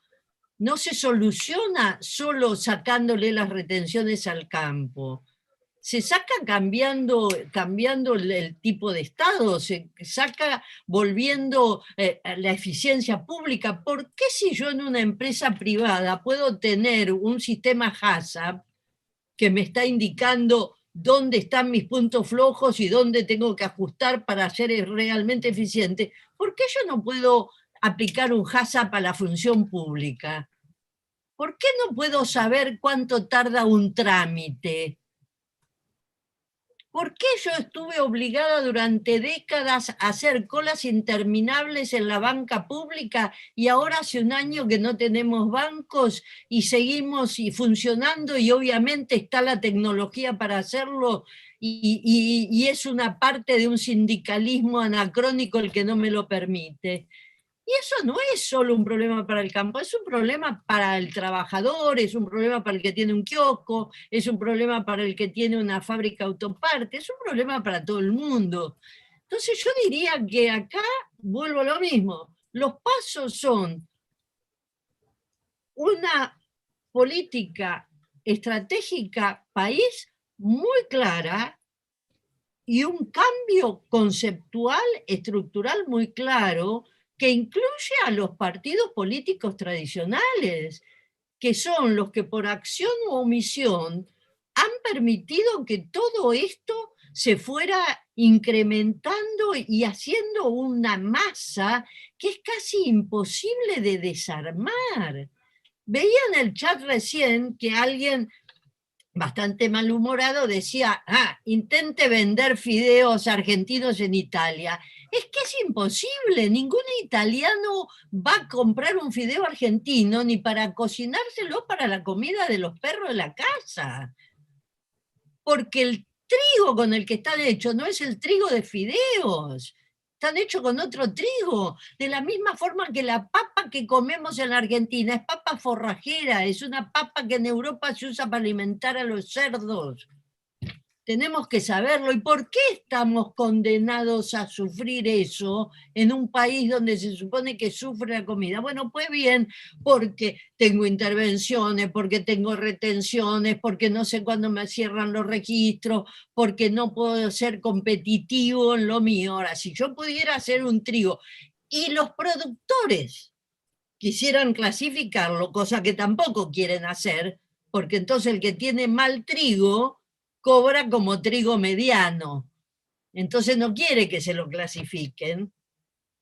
No se soluciona solo sacándole las retenciones al campo. Se saca cambiando el tipo de Estado, se saca volviendo la eficiencia pública. ¿Por qué si yo en una empresa privada puedo tener un sistema HACCP que me está indicando dónde están mis puntos flojos y dónde tengo que ajustar para ser realmente eficiente? ¿Por qué yo no puedo aplicar un HACCP a la función pública? ¿Por qué no puedo saber cuánto tarda un trámite? ¿Por qué yo estuve obligada durante décadas a hacer colas interminables en la banca pública y ahora hace un año que no tenemos bancos y seguimos funcionando y obviamente está la tecnología para hacerlo y es una parte de un sindicalismo anacrónico el que no me lo permite? Y eso no es solo un problema para el campo, es un problema para el trabajador, es un problema para el que tiene un kiosco, es un problema para el que tiene una fábrica autoparte, es un problema para todo el mundo. Entonces yo diría que acá vuelvo a lo mismo. Los pasos son una política estratégica país muy clara y un cambio conceptual, estructural muy claro, que incluye a los partidos políticos tradicionales, que son los que por acción u omisión han permitido que todo esto se fuera incrementando y haciendo una masa que es casi imposible de desarmar. Veía en el chat recién que alguien bastante malhumorado decía, intente vender fideos argentinos en Italia. Es que es imposible, ningún italiano va a comprar un fideo argentino ni para cocinárselo para la comida de los perros de la casa. Porque el trigo con el que están hechos no es el trigo de fideos, están hechos con otro trigo, de la misma forma que la papa que comemos en la Argentina es papa forrajera, es una papa que en Europa se usa para alimentar a los cerdos. Tenemos que saberlo. ¿Y por qué estamos condenados a sufrir eso en un país donde se supone que sufre la comida? Bueno, pues bien, porque tengo intervenciones, porque tengo retenciones, porque no sé cuándo me cierran los registros, porque no puedo ser competitivo en lo mío. Ahora, si yo pudiera hacer un trigo y los productores quisieran clasificarlo, cosa que tampoco quieren hacer, porque entonces el que tiene mal trigo cobra como trigo mediano. Entonces no quiere que se lo clasifiquen,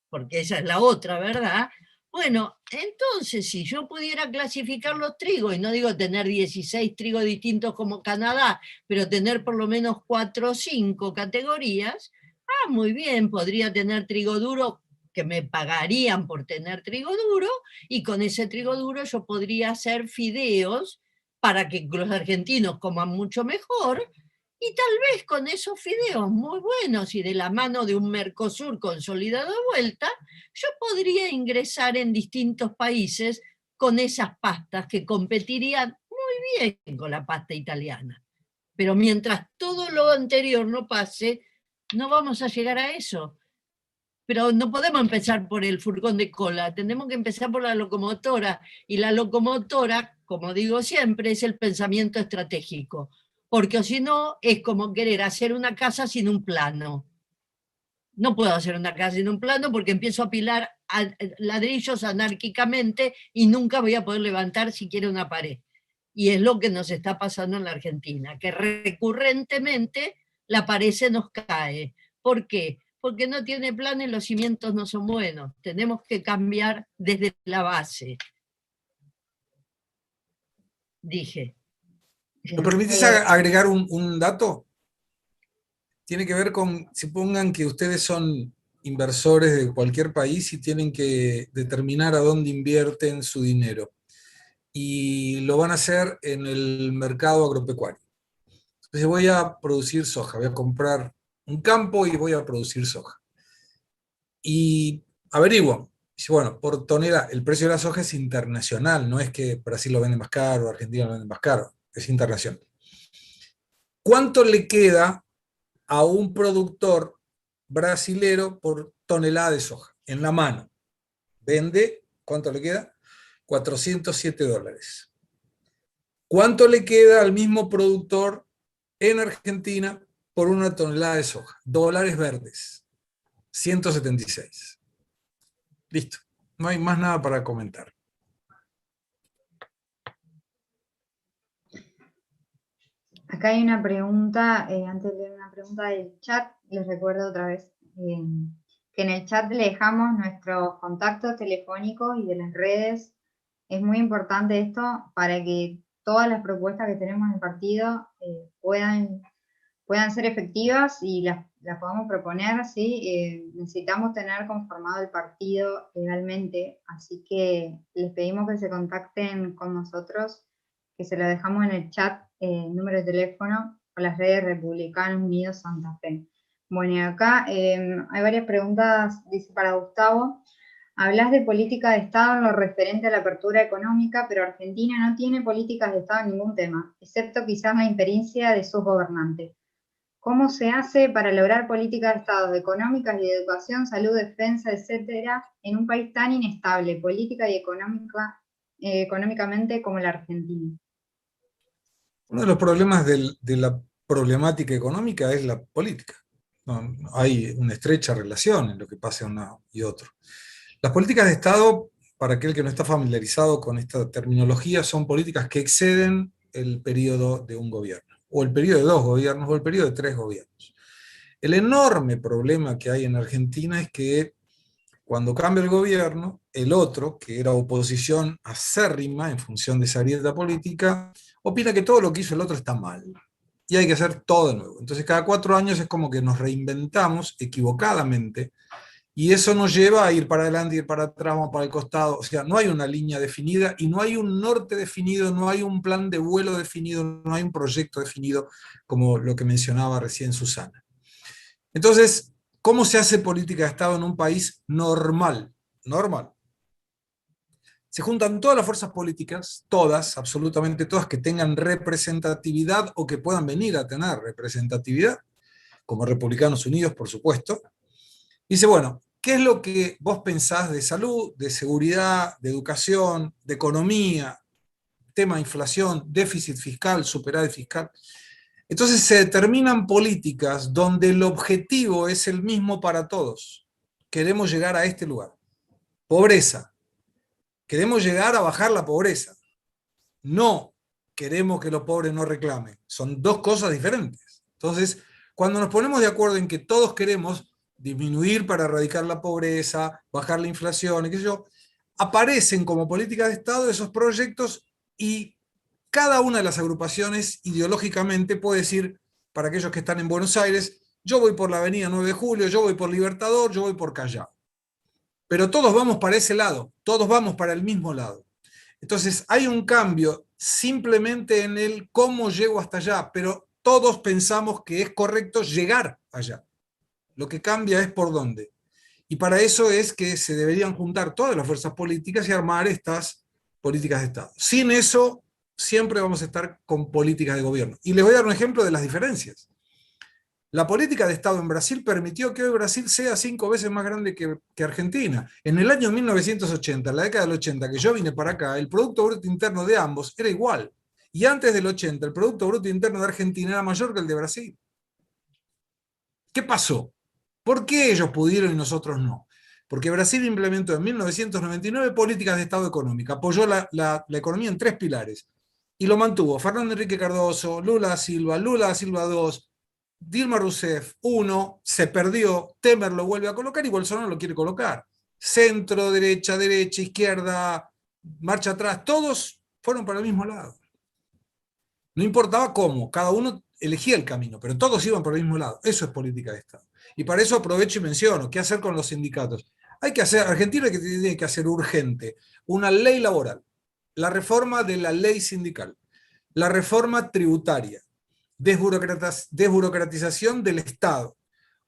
porque esa es la otra, ¿verdad? Bueno, entonces si yo pudiera clasificar los trigos, y no digo tener 16 trigos distintos como Canadá, pero tener por lo menos 4 o 5 categorías, muy bien, podría tener trigo duro que me pagarían por tener trigo duro, y con ese trigo duro yo podría hacer fideos para que los argentinos coman mucho mejor, y tal vez con esos fideos muy buenos y de la mano de un Mercosur consolidado de vuelta, yo podría ingresar en distintos países con esas pastas que competirían muy bien con la pasta italiana. Pero mientras todo lo anterior no pase, no vamos a llegar a eso. Pero no podemos empezar por el furgón de cola, tenemos que empezar por la locomotora, y la locomotora, como digo siempre, es el pensamiento estratégico, porque si no es como querer hacer una casa sin un plano. No puedo hacer una casa sin un plano porque empiezo a apilar ladrillos anárquicamente y nunca voy a poder levantar siquiera una pared. Y es lo que nos está pasando en la Argentina, que recurrentemente la pared se nos cae. ¿Por qué? Porque no tiene plan y los cimientos no son buenos. Tenemos que cambiar desde la base. Dije. ¿Me permitís agregar un dato? Tiene que ver con, supongan que ustedes son inversores de cualquier país y tienen que determinar a dónde invierten su dinero. Y lo van a hacer en el mercado agropecuario. Entonces voy a producir soja, voy a comprar un campo y voy a producir soja. Y averiguo, dice, bueno, por tonelada, el precio de la soja es internacional, no es que Brasil lo vende más caro, Argentina lo vende más caro, es internacional. ¿Cuánto le queda a un productor brasilero por tonelada de soja? En la mano. Vende, ¿cuánto le queda? $407. ¿Cuánto le queda al mismo productor en Argentina por una tonelada de soja? Dólares verdes. 176. Listo. No hay más nada para comentar. Acá hay una pregunta, antes de leer una pregunta del chat, les recuerdo otra vez que en el chat le dejamos nuestros contactos telefónicos y de las redes. Es muy importante esto para que todas las propuestas que tenemos en el partido puedan ser efectivas y las podamos proponer, ¿sí? Necesitamos tener conformado el partido legalmente, así que les pedimos que se contacten con nosotros, que se lo dejamos en el chat, número de teléfono, o las redes Republicanos Unidos Santa Fe. Bueno, y acá hay varias preguntas, dice para Gustavo. Hablas de política de Estado en lo referente a la apertura económica, pero Argentina no tiene políticas de Estado en ningún tema, excepto quizás la impericia de sus gobernantes. ¿Cómo se hace para lograr políticas de Estado económicas y de educación, salud, defensa, etcétera, en un país tan inestable, política y económicamente como la Argentina? Uno de los problemas de la problemática económica es la política. No, hay una estrecha relación en lo que pasa uno y otro. Las políticas de Estado, para aquel que no está familiarizado con esta terminología, son políticas que exceden el periodo de un gobierno, o el periodo de 2 gobiernos, o el periodo de 3 gobiernos. El enorme problema que hay en Argentina es que cuando cambia el gobierno, el otro, que era oposición acérrima en función de esa grieta política, opina que todo lo que hizo el otro está mal y hay que hacer todo de nuevo. Entonces cada 4 años es como que nos reinventamos equivocadamente y eso nos lleva a ir para adelante, ir para atrás, vamos para el costado. O sea, no hay una línea definida y no hay un norte definido, no hay un plan de vuelo definido, no hay un proyecto definido como lo que mencionaba recién Susana. Entonces, ¿cómo se hace política de Estado en un país normal? Normal. Se juntan todas las fuerzas políticas, todas, absolutamente todas, que tengan representatividad o que puedan venir a tener representatividad, como Republicanos Unidos, por supuesto. Dice, bueno, ¿qué es lo que vos pensás de salud, de seguridad, de educación, de economía, tema de inflación, déficit fiscal, superávit fiscal? Entonces se determinan políticas donde el objetivo es el mismo para todos. Queremos llegar a este lugar. Pobreza. Queremos llegar a bajar la pobreza. No queremos que los pobres no reclamen. Son dos cosas diferentes. Entonces, cuando nos ponemos de acuerdo en que todos queremos disminuir para erradicar la pobreza, bajar la inflación, y qué sé yo, aparecen como políticas de Estado esos proyectos y cada una de las agrupaciones ideológicamente puede decir, para aquellos que están en Buenos Aires, yo voy por la avenida 9 de Julio, yo voy por Libertador, yo voy por Callao. Pero todos vamos para ese lado, todos vamos para el mismo lado. Entonces hay un cambio simplemente en el cómo llego hasta allá, pero todos pensamos que es correcto llegar allá. Lo que cambia es por dónde. Y para eso es que se deberían juntar todas las fuerzas políticas y armar estas políticas de Estado. Sin eso, siempre vamos a estar con políticas de gobierno. Y les voy a dar un ejemplo de las diferencias. La política de Estado en Brasil permitió que hoy Brasil sea 5 veces más grande que Argentina. En el año 1980, en la década del 80, que yo vine para acá, el Producto Bruto Interno de ambos era igual. Y antes del 80, el Producto Bruto Interno de Argentina era mayor que el de Brasil. ¿Qué pasó? ¿Por qué ellos pudieron y nosotros no? Porque Brasil implementó en 1999 políticas de Estado económica, apoyó la economía en 3 pilares y lo mantuvo Fernando Henrique Cardoso, Lula da Silva II, Dilma Rousseff 1, se perdió, Temer lo vuelve a colocar y Bolsonaro lo quiere colocar. Centro, derecha, izquierda, marcha atrás, todos fueron para el mismo lado. No importaba cómo, cada uno elegía el camino, pero todos iban por el mismo lado. Eso es política de Estado. Y para eso aprovecho y menciono, ¿qué hacer con los sindicatos? Argentina tiene que hacer urgente una ley laboral, la reforma de la ley sindical, la reforma tributaria, desburocratización del Estado,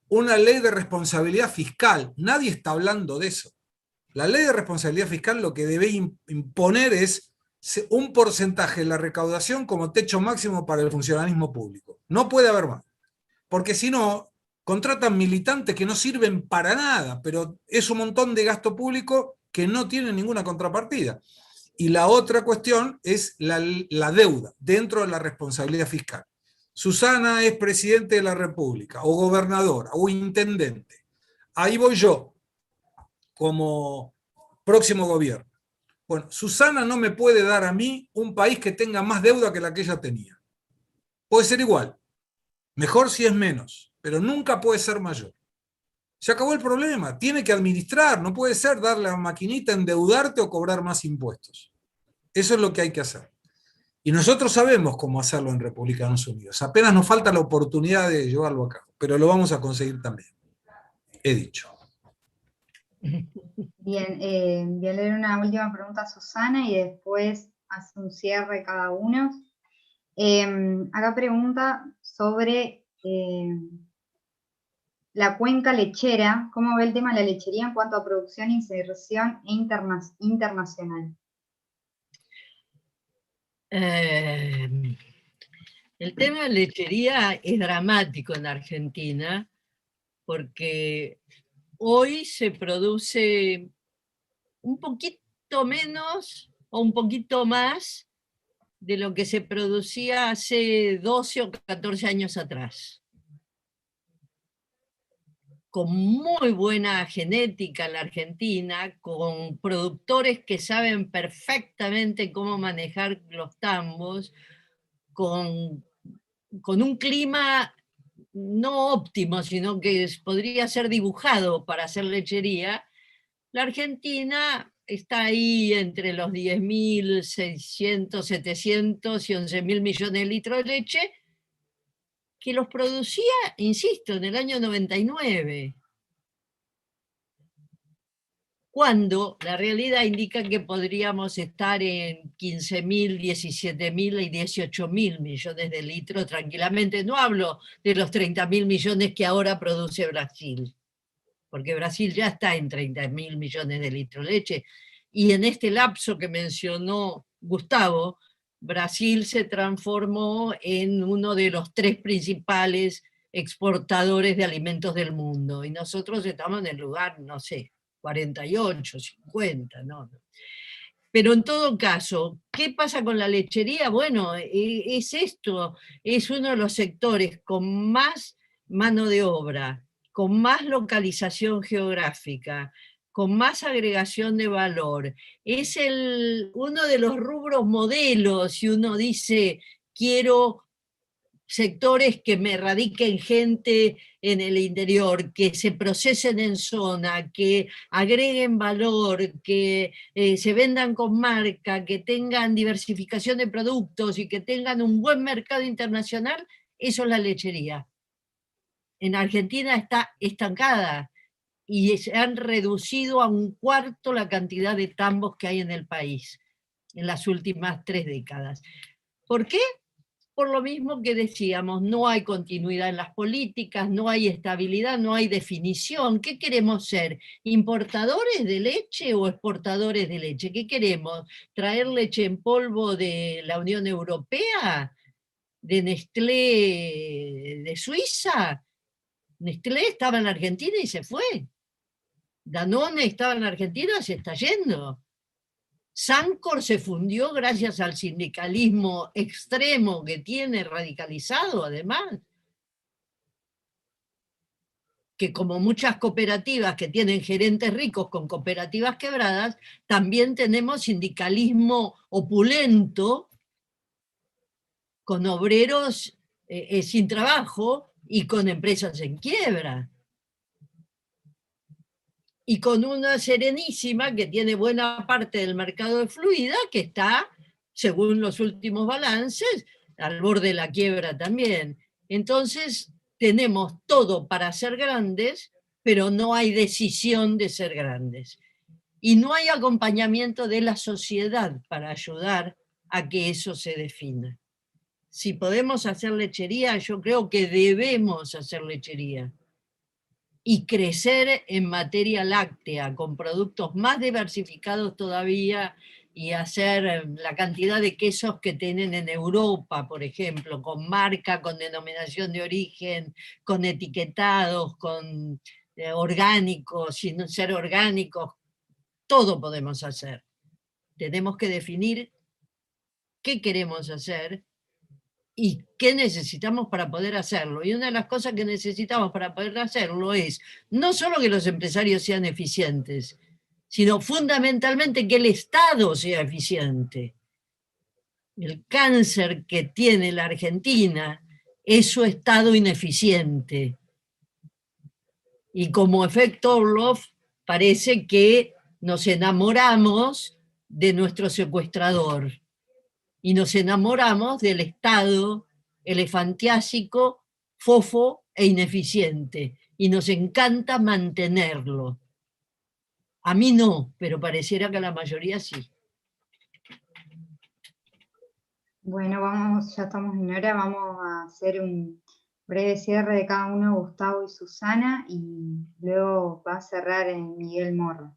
una ley de responsabilidad fiscal. Nadie está hablando de eso. La ley de responsabilidad fiscal lo que debe imponer es un porcentaje de la recaudación como techo máximo para el funcionalismo público. No puede haber más. Porque si no, contratan militantes que no sirven para nada, pero es un montón de gasto público que no tiene ninguna contrapartida. Y la otra cuestión es la deuda dentro de la responsabilidad fiscal. Susana es presidente de la República, o gobernadora, o intendente. Ahí voy yo, como próximo gobierno. Bueno, Susana no me puede dar a mí un país que tenga más deuda que la que ella tenía. Puede ser igual, mejor si es menos, pero nunca puede ser mayor. Se acabó el problema, tiene que administrar, no puede ser darle a la maquinita, endeudarte o cobrar más impuestos. Eso es lo que hay que hacer. Y nosotros sabemos cómo hacerlo en Republicanos Unidos. Apenas nos falta la oportunidad de llevarlo a cabo, pero lo vamos a conseguir también. He dicho. Bien, voy a leer una última pregunta a Susana y después hace un cierre cada uno. Acá pregunta sobre la cuenca lechera, ¿cómo ve el tema de la lechería en cuanto a producción, inserción e internacional? El tema de lechería es dramático en Argentina porque hoy se produce un poquito menos o un poquito más de lo que se producía hace 12 o 14 años atrás. Con muy buena genética en la Argentina, con productores que saben perfectamente cómo manejar los tambos, con un clima no óptimo, sino que podría ser dibujado para hacer lechería. La Argentina está ahí entre los 10.600, 700 y 11.000 millones de litros de leche, que los producía, insisto, en el año 99, cuando la realidad indica que podríamos estar en 15.000, 17.000 y 18.000 millones de litros tranquilamente. No hablo de los 30.000 millones que ahora produce Brasil, porque Brasil ya está en 30.000 millones de litros de leche, y en este lapso que mencionó Gustavo, Brasil se transformó en uno de los 3 principales exportadores de alimentos del mundo, y nosotros estamos en el lugar, no sé, 48, 50, ¿no? Pero en todo caso, ¿qué pasa con la lechería? Bueno, es esto, es uno de los sectores con más mano de obra, con más localización geográfica, con más agregación de valor. Es uno de los rubros modelos, si uno dice, quiero sectores que me radiquen gente en el interior, que se procesen en zona, que agreguen valor, que se vendan con marca, que tengan diversificación de productos y que tengan un buen mercado internacional, eso es la lechería. En Argentina está estancada y se han reducido a 1/4 la cantidad de tambos que hay en el país en las últimas 3 décadas. ¿Por qué? Por lo mismo que decíamos, no hay continuidad en las políticas, no hay estabilidad, no hay definición. ¿Qué queremos ser? ¿Importadores de leche o exportadores de leche? ¿Qué queremos? ¿Traer leche en polvo de la Unión Europea? ¿De Nestlé de Suiza? Nestlé estaba en la Argentina y se fue. Danone estaba en la Argentina y se está yendo. Sancor se fundió gracias al sindicalismo extremo que tiene radicalizado, además. Que como muchas cooperativas que tienen gerentes ricos con cooperativas quebradas, también tenemos sindicalismo opulento, con obreros sin trabajo y con empresas en quiebra. Y con una Serenísima que tiene buena parte del mercado de fluida, que está, según los últimos balances, al borde de la quiebra también. Entonces, tenemos todo para ser grandes, pero no hay decisión de ser grandes. Y no hay acompañamiento de la sociedad para ayudar a que eso se defina. Si podemos hacer lechería, yo creo que debemos hacer lechería. Y crecer en materia láctea, con productos más diversificados todavía, y hacer la cantidad de quesos que tienen en Europa, por ejemplo, con marca, con denominación de origen, con etiquetados, con orgánicos, sin ser orgánicos, todo podemos hacer. Tenemos que definir qué queremos hacer y qué necesitamos para poder hacerlo. Y una de las cosas que necesitamos para poder hacerlo es no solo que los empresarios sean eficientes, sino fundamentalmente que el Estado sea eficiente. El cáncer que tiene la Argentina es su Estado ineficiente. Y como efecto Orloff, parece que nos enamoramos de nuestro secuestrador y nos enamoramos del Estado elefantiásico, fofo e ineficiente, y nos encanta mantenerlo. A mí no, pero pareciera que a la mayoría sí. Bueno, ya estamos en hora, vamos a hacer un breve cierre de cada uno, Gustavo y Susana, y luego va a cerrar Miguel Morra.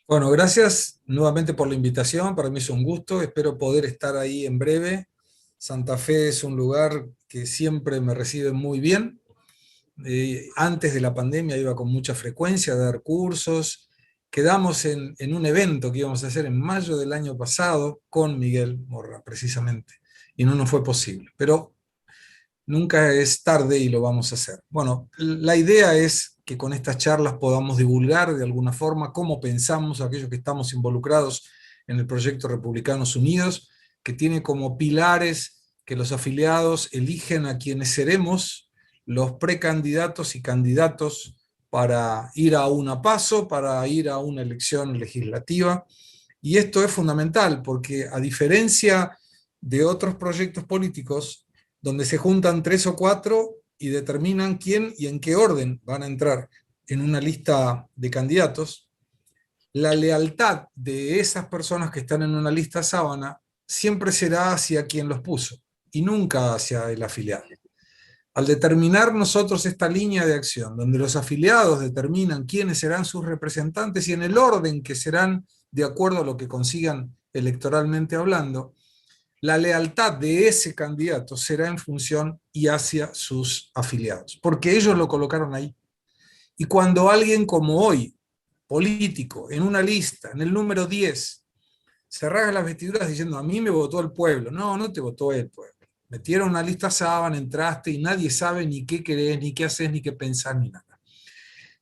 Bueno, gracias nuevamente por la invitación, para mí es un gusto, espero poder estar ahí en breve. Santa Fe es un lugar que siempre me recibe muy bien. Antes de la pandemia iba con mucha frecuencia a dar cursos. Quedamos en un evento que íbamos a hacer en mayo del año pasado con Miguel Morra, precisamente, y no nos fue posible. Pero nunca es tarde y lo vamos a hacer. Bueno, la idea es que con estas charlas podamos divulgar de alguna forma cómo pensamos aquellos que estamos involucrados en el proyecto Republicanos Unidos, que tiene como pilares que los afiliados eligen a quienes seremos los precandidatos y candidatos para ir a una PASO, para ir a una elección legislativa. Y esto es fundamental porque, a diferencia de otros proyectos políticos, donde se juntan 3 o 4 y determinan quién y en qué orden van a entrar en una lista de candidatos, la lealtad de esas personas que están en una lista sábana siempre será hacia quien los puso y nunca hacia el afiliado. Al determinar nosotros esta línea de acción, donde los afiliados determinan quiénes serán sus representantes y en el orden que serán de acuerdo a lo que consigan electoralmente hablando, la lealtad de ese candidato será en función y hacia sus afiliados, porque ellos lo colocaron ahí. Y cuando alguien como hoy, político, en una lista, en el número 10, se rasga las vestiduras diciendo, a mí me votó el pueblo. No, no te votó el pueblo. Metieron una lista sábana, entraste y nadie sabe ni qué querés, ni qué haces, ni qué pensás, ni nada.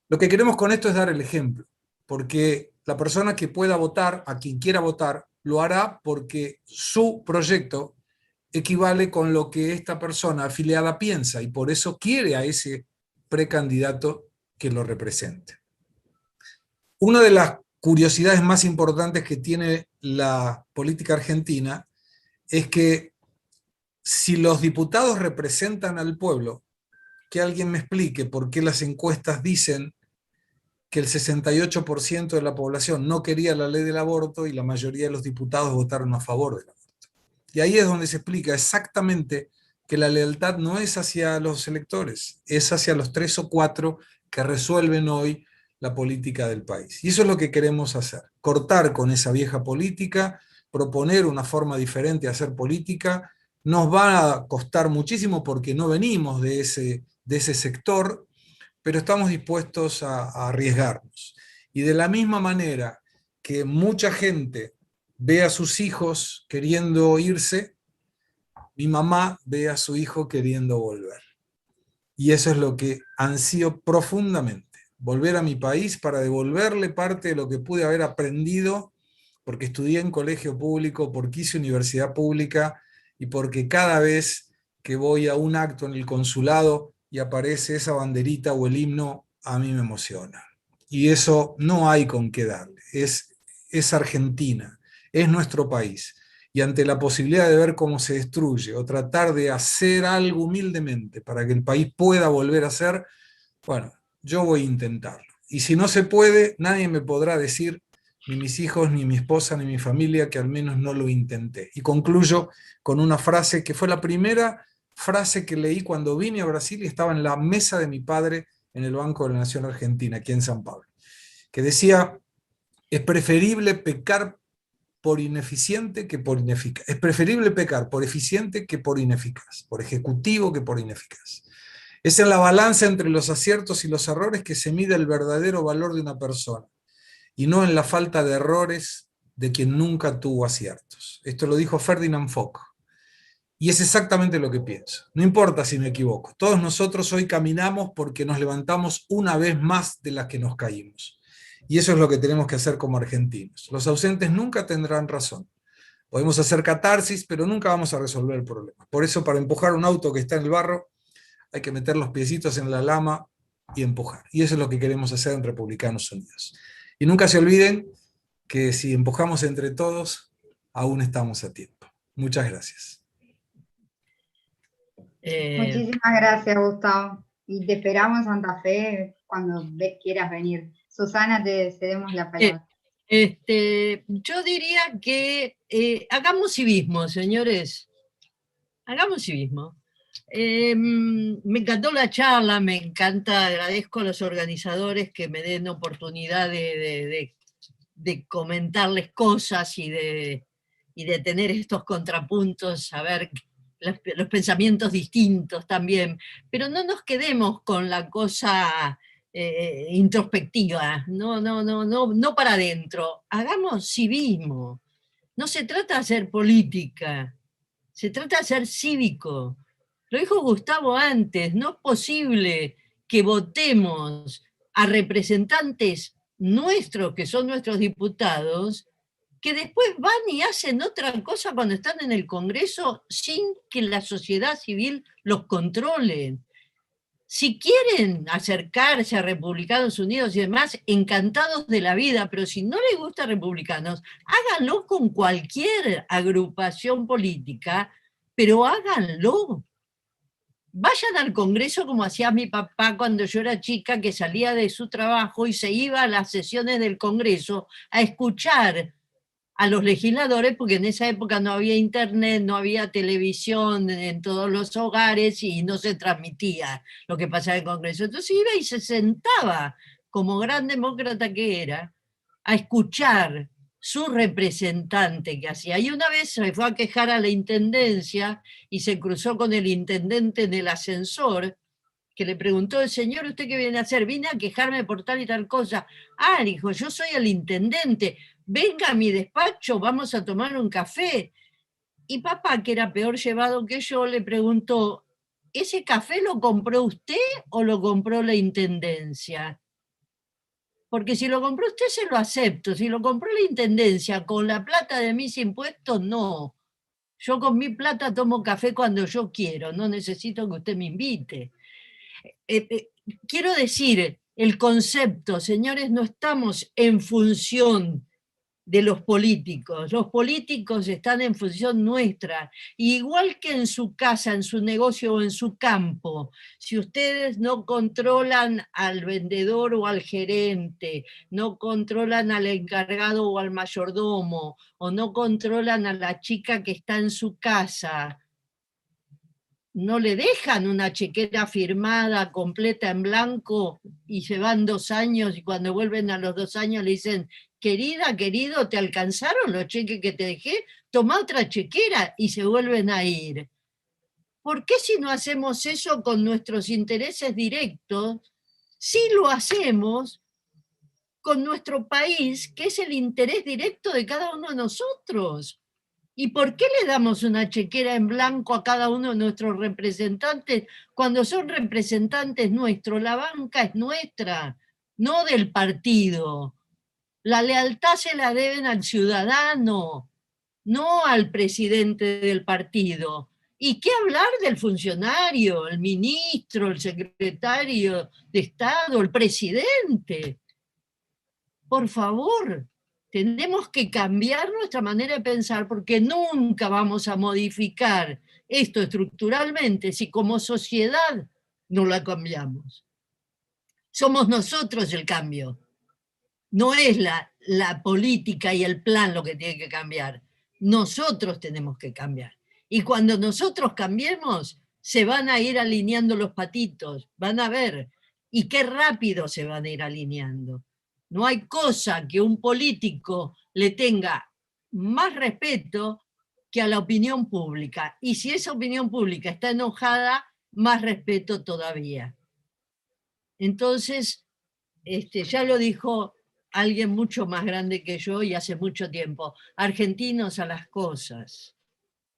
Lo que queremos con esto es dar el ejemplo, porque la persona que pueda votar, a quien quiera votar, lo hará porque su proyecto equivale con lo que esta persona afiliada piensa y por eso quiere a ese precandidato que lo represente. Una de las curiosidades más importantes que tiene la política argentina es que si los diputados representan al pueblo, que alguien me explique por qué las encuestas dicen que el 68% de la población no quería la ley del aborto y la mayoría de los diputados votaron a favor del aborto. Y ahí es donde se explica exactamente que la lealtad no es hacia los electores, es hacia los 3 o 4 que resuelven hoy la política del país. Y eso es lo que queremos hacer, cortar con esa vieja política, proponer una forma diferente de hacer política. Nos va a costar muchísimo porque no venimos de ese sector, pero estamos dispuestos a arriesgarnos. Y de la misma manera que mucha gente ve a sus hijos queriendo irse, mi mamá ve a su hijo queriendo volver. Y eso es lo que ansío profundamente, volver a mi país para devolverle parte de lo que pude haber aprendido, porque estudié en colegio público, porque hice universidad pública y porque cada vez que voy a un acto en el consulado y aparece esa banderita o el himno, a mí me emociona. Y eso no hay con qué darle. Es Argentina, es nuestro país. y ante la posibilidad de ver cómo se destruye o tratar de hacer algo humildemente para que el país pueda volver a ser, bueno, yo voy a intentarlo. Y si no se puede, nadie me podrá decir, ni mis hijos, ni mi esposa, ni mi familia, que al menos no lo intenté. Y concluyo con una frase que fue la primera frase que leí cuando vine a Brasil y estaba en la mesa de mi padre en el Banco de la Nación Argentina, aquí en San Pablo, que decía: es preferible pecar por ineficiente que por ineficaz. Es preferible pecar por eficiente que por ineficaz, por ejecutivo que por ineficaz. Es en la balanza entre los aciertos y los errores que se mide el verdadero valor de una persona, y no en la falta de errores de quien nunca tuvo aciertos. Esto lo dijo Ferdinand Foch. Y es exactamente lo que pienso. No importa si me equivoco. Todos nosotros hoy caminamos porque nos levantamos una vez más de las que nos caímos. Y eso es lo que tenemos que hacer como argentinos. Los ausentes nunca tendrán razón. Podemos hacer catarsis, pero nunca vamos a resolver el problema. Por eso, para empujar un auto que está en el barro, hay que meter los piecitos en la lama y empujar. Y eso es lo que queremos hacer en Republicanos Unidos. Y nunca se olviden que si empujamos entre todos, aún estamos a tiempo. Muchas gracias. Muchísimas gracias, Gustavo. Y te esperamos en Santa Fe cuando quieras venir. Susana, te cedemos la palabra. Yo diría que hagamos civismo, señores. Hagamos civismo. Me encantó la charla, me encanta, agradezco a los organizadores que me den oportunidad de comentarles cosas y de tener estos contrapuntos, a ver los pensamientos distintos también, pero no nos quedemos con la cosa introspectiva, no para adentro, hagamos civismo. No se trata de hacer política, se trata de ser cívico. Lo dijo Gustavo antes, no es posible que votemos a representantes nuestros, que son nuestros diputados, que después van y hacen otra cosa cuando están en el Congreso sin que la sociedad civil los controle. Si quieren acercarse a Republicanos Unidos y demás, encantados de la vida, pero si no les gusta Republicanos, háganlo con cualquier agrupación política, pero háganlo. Vayan al Congreso como hacía mi papá cuando yo era chica, que salía de su trabajo y se iba a las sesiones del Congreso a escuchar a los legisladores, porque en esa época no había internet, no había televisión en todos los hogares y no se transmitía lo que pasaba en el Congreso. Entonces iba y se sentaba, como gran demócrata que era, a escuchar su representante que hacía. Y una vez se fue a quejar a la intendencia y se cruzó con el intendente en el ascensor, que le preguntó: señor, ¿usted qué viene a hacer? Vine a quejarme por tal y tal cosa. Ah, dijo, yo soy el intendente, venga a mi despacho, vamos a tomar un café. Y papá, que era peor llevado que yo, le preguntó: ¿ese café lo compró usted o lo compró la intendencia? Porque si lo compró usted se lo acepto, si lo compró la intendencia con la plata de mis impuestos, no. Yo con mi plata tomo café cuando yo quiero, no necesito que usted me invite. Quiero decir, el concepto, señores, no estamos en función de los políticos están en función nuestra, igual que en su casa, en su negocio o en su campo. Si ustedes no controlan al vendedor o al gerente, no controlan al encargado o al mayordomo, o no controlan a la chica que está en su casa, no le dejan una chequera firmada, completa en blanco, y se van 2 años, y cuando vuelven a los 2 años le dicen: querida, querido, ¿te alcanzaron los cheques que te dejé? Toma otra chequera, y se vuelven a ir. ¿Por qué si no hacemos eso con nuestros intereses directos, sí lo hacemos con nuestro país, que es el interés directo de cada uno de nosotros? ¿Y por qué le damos una chequera en blanco a cada uno de nuestros representantes cuando son representantes nuestros? La banca es nuestra, no del partido. La lealtad se la deben al ciudadano, no al presidente del partido. ¿Y qué hablar del funcionario, el ministro, el secretario de Estado, el presidente? Por favor. Tenemos que cambiar nuestra manera de pensar porque nunca vamos a modificar esto estructuralmente si como sociedad no la cambiamos. Somos nosotros el cambio. No es la política y el plan lo que tiene que cambiar. Nosotros tenemos que cambiar. Y cuando nosotros cambiemos, se van a ir alineando los patitos, van a ver. Y qué rápido se van a ir alineando. No hay cosa que un político le tenga más respeto que a la opinión pública. Y si esa opinión pública está enojada, más respeto todavía. Entonces, ya lo dijo alguien mucho más grande que yo y hace mucho tiempo, argentinos a las cosas.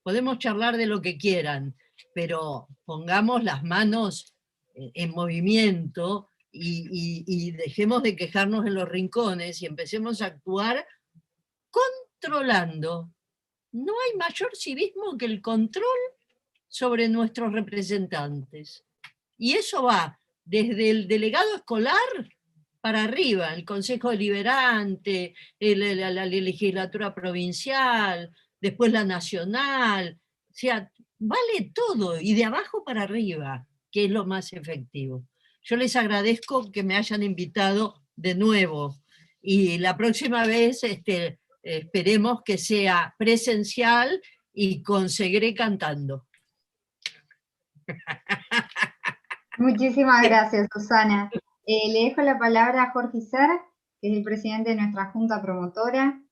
Podemos charlar de lo que quieran, pero pongamos las manos en movimiento y dejemos de quejarnos en los rincones y empecemos a actuar controlando. No hay mayor civismo que el control sobre nuestros representantes. Y eso va desde el delegado escolar para arriba, el Consejo Deliberante, la legislatura provincial, después la nacional, o sea, vale todo, y de abajo para arriba, que es lo más efectivo. Yo les agradezco que me hayan invitado de nuevo, y la próxima vez esperemos que sea presencial y con Segre cantando. Muchísimas gracias, Susana. Le dejo la palabra a Jorge Ser, que es el presidente de nuestra Junta Promotora,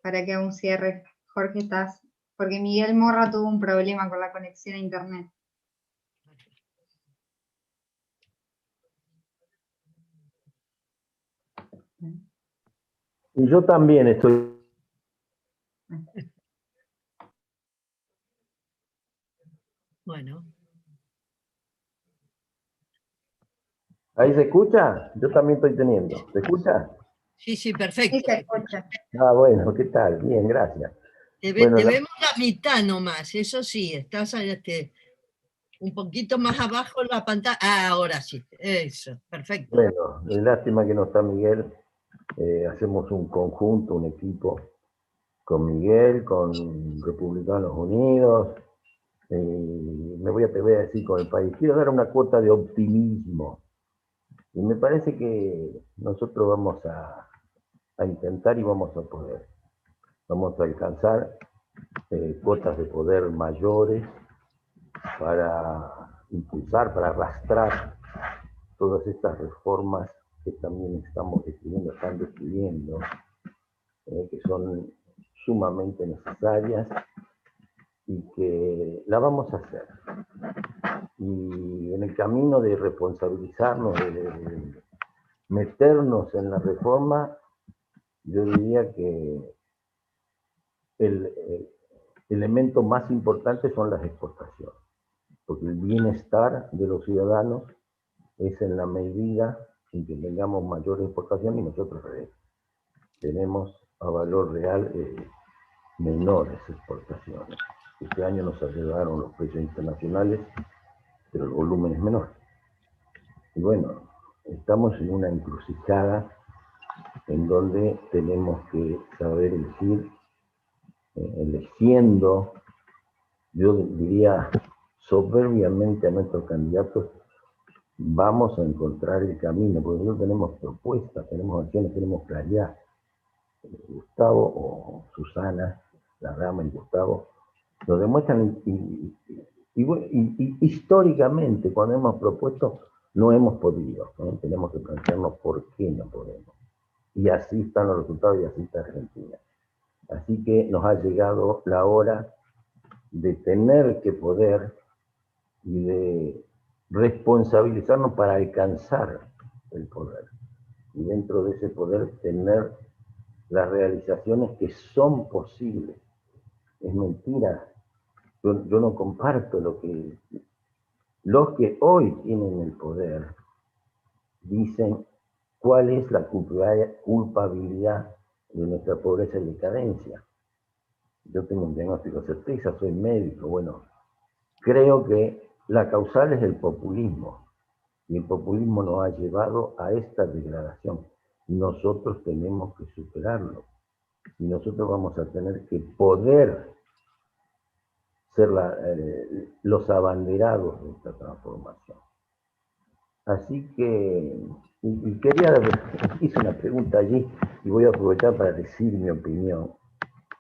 para que haga un cierre. Jorge, estás, porque Miguel Morra tuvo un problema con la conexión a internet. Y yo también estoy. Bueno. ¿Ahí se escucha? Yo también estoy teniendo. ¿Se escucha? Sí, sí, perfecto. Sí, se escucha. Ah, bueno, ¿qué tal? Bien, gracias. Te Bueno, vemos la mitad nomás, eso sí, estás un poquito más abajo en la pantalla. Ah, ahora sí, eso, perfecto. Bueno, es lástima que no está Miguel. Hacemos un conjunto, un equipo con Miguel, con Republicanos Unidos. Me voy a atrever a decir con el país. Quiero dar una cuota de optimismo. Y me parece que nosotros vamos a intentar y vamos a poder. Vamos a alcanzar cuotas de poder mayores para impulsar, para arrastrar todas estas reformas que también están describiendo, que son sumamente necesarias y que la vamos a hacer. Y en el camino de responsabilizarnos, de meternos en la reforma, yo diría que el elemento más importante son las exportaciones, porque el bienestar de los ciudadanos es en la medida en que tengamos mayor exportación y nosotros tenemos a valor real menores exportaciones. Este año nos ayudaron los precios internacionales, pero el volumen es menor. Y bueno, estamos en una encrucijada en donde tenemos que saber elegir, eligiendo, yo diría soberbiamente a nuestros candidatos, vamos a encontrar el camino, porque nosotros tenemos propuestas, tenemos acciones, tenemos claridad. Gustavo o Susana, la dama y Gustavo, lo demuestran y históricamente cuando hemos propuesto no hemos podido, ¿no? Tenemos que plantearnos por qué no podemos. Y así están los resultados y así está Argentina. Así que nos ha llegado la hora de tener que poder y de responsabilizarnos para alcanzar el poder. Y dentro de ese poder tener las realizaciones que son posibles. Es mentira. Yo no comparto lo que los que hoy tienen el poder dicen cuál es la culpabilidad de nuestra pobreza y decadencia. Yo tengo un diagnóstico de certeza, soy médico. Bueno, creo que la causal es el populismo. Y el populismo nos ha llevado a esta degradación. nosotros tenemos que superarlo. Y nosotros vamos a tener que poder ser los abanderados de esta transformación. Así que, hice una pregunta allí y voy a aprovechar para decir mi opinión.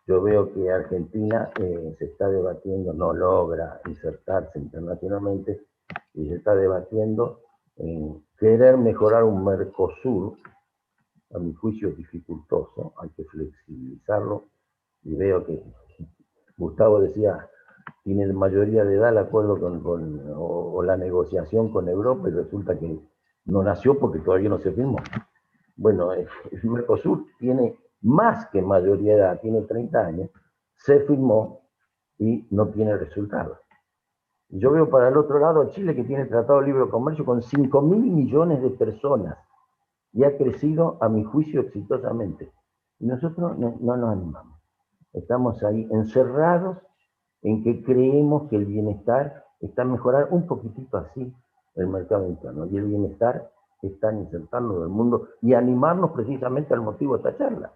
Yo veo que Argentina se está debatiendo, no logra insertarse internacionalmente, y se está debatiendo en querer mejorar un Mercosur. A mi juicio es dificultoso, hay que flexibilizarlo, y veo que Gustavo decía, tiene mayoría de edad el acuerdo o la negociación con Europa, y resulta que no nació porque todavía no se firmó. Bueno, el Mercosur tiene más que mayoría de edad, tiene 30 años, se firmó y no tiene resultados. Yo veo para el otro lado Chile, que tiene tratado de libre comercio con 5.000 millones de personas y ha crecido, a mi juicio, exitosamente. Y nosotros no nos animamos. Estamos ahí encerrados en que creemos que el bienestar está en mejorar un poquitito así el mercado interno, y el bienestar está en insertarnos del mundo y animarnos precisamente al motivo de esta charla.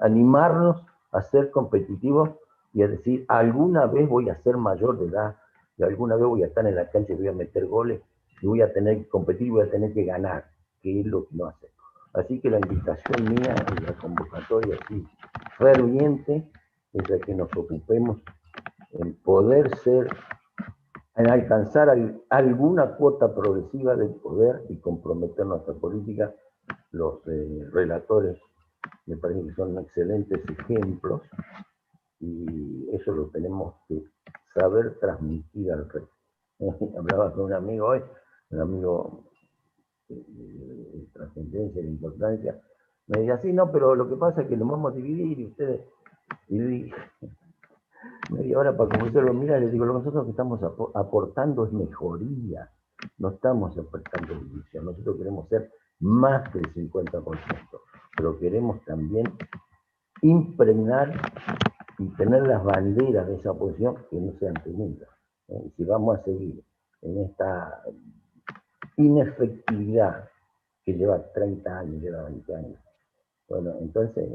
Animarnos a ser competitivos y a decir, alguna vez voy a ser mayor de edad, y alguna vez voy a estar en la cancha y voy a meter goles, y voy a tener que competir y voy a tener que ganar, que es lo que no hacemos. Así que la invitación mía y la convocatoria así ferviente es de que nos ocupemos en poder en alcanzar alguna cuota progresiva del poder y comprometer nuestra política. Los relatores me parece que son excelentes ejemplos, y eso lo tenemos que saber transmitir al resto. Hablaba con un amigo hoy, un amigo de trascendencia, de importancia, me decía, sí, no, pero lo que pasa es que nos vamos a dividir, y ustedes, y le dije, media hora para conversarlo, mira, les digo, lo que nosotros estamos aportando es mejoría, no estamos aportando división. Nosotros queremos ser más que el 50%, pero queremos también impregnar y tener las banderas de esa posición que no sean temidas. Y si vamos a seguir en esta inefectividad que lleva 30 años, lleva 20 años, bueno, entonces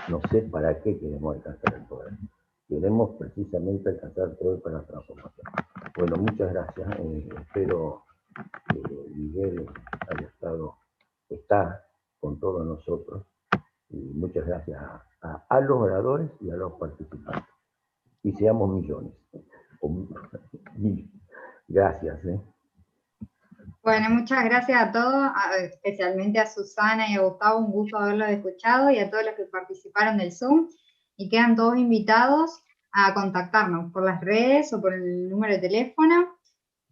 no sé para qué queremos alcanzar el poder. Queremos precisamente alcanzar el poder para la transformación. Bueno, muchas gracias. Espero que Miguel está con todos nosotros. Y muchas gracias a los oradores y a los participantes. Y seamos millones. Gracias. Bueno, muchas gracias a todos, especialmente a Susana y a Gustavo, un gusto haberlos escuchado, y a todos los que participaron del Zoom, y quedan todos invitados a contactarnos por las redes o por el número de teléfono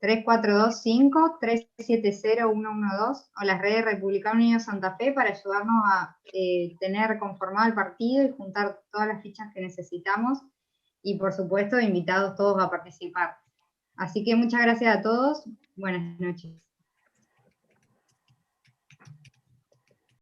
3425-370-112 o las redes Republicano Unido Santa Fe, para ayudarnos a tener conformado el partido y juntar todas las fichas que necesitamos, y por supuesto invitados todos a participar. Así que muchas gracias a todos, buenas noches.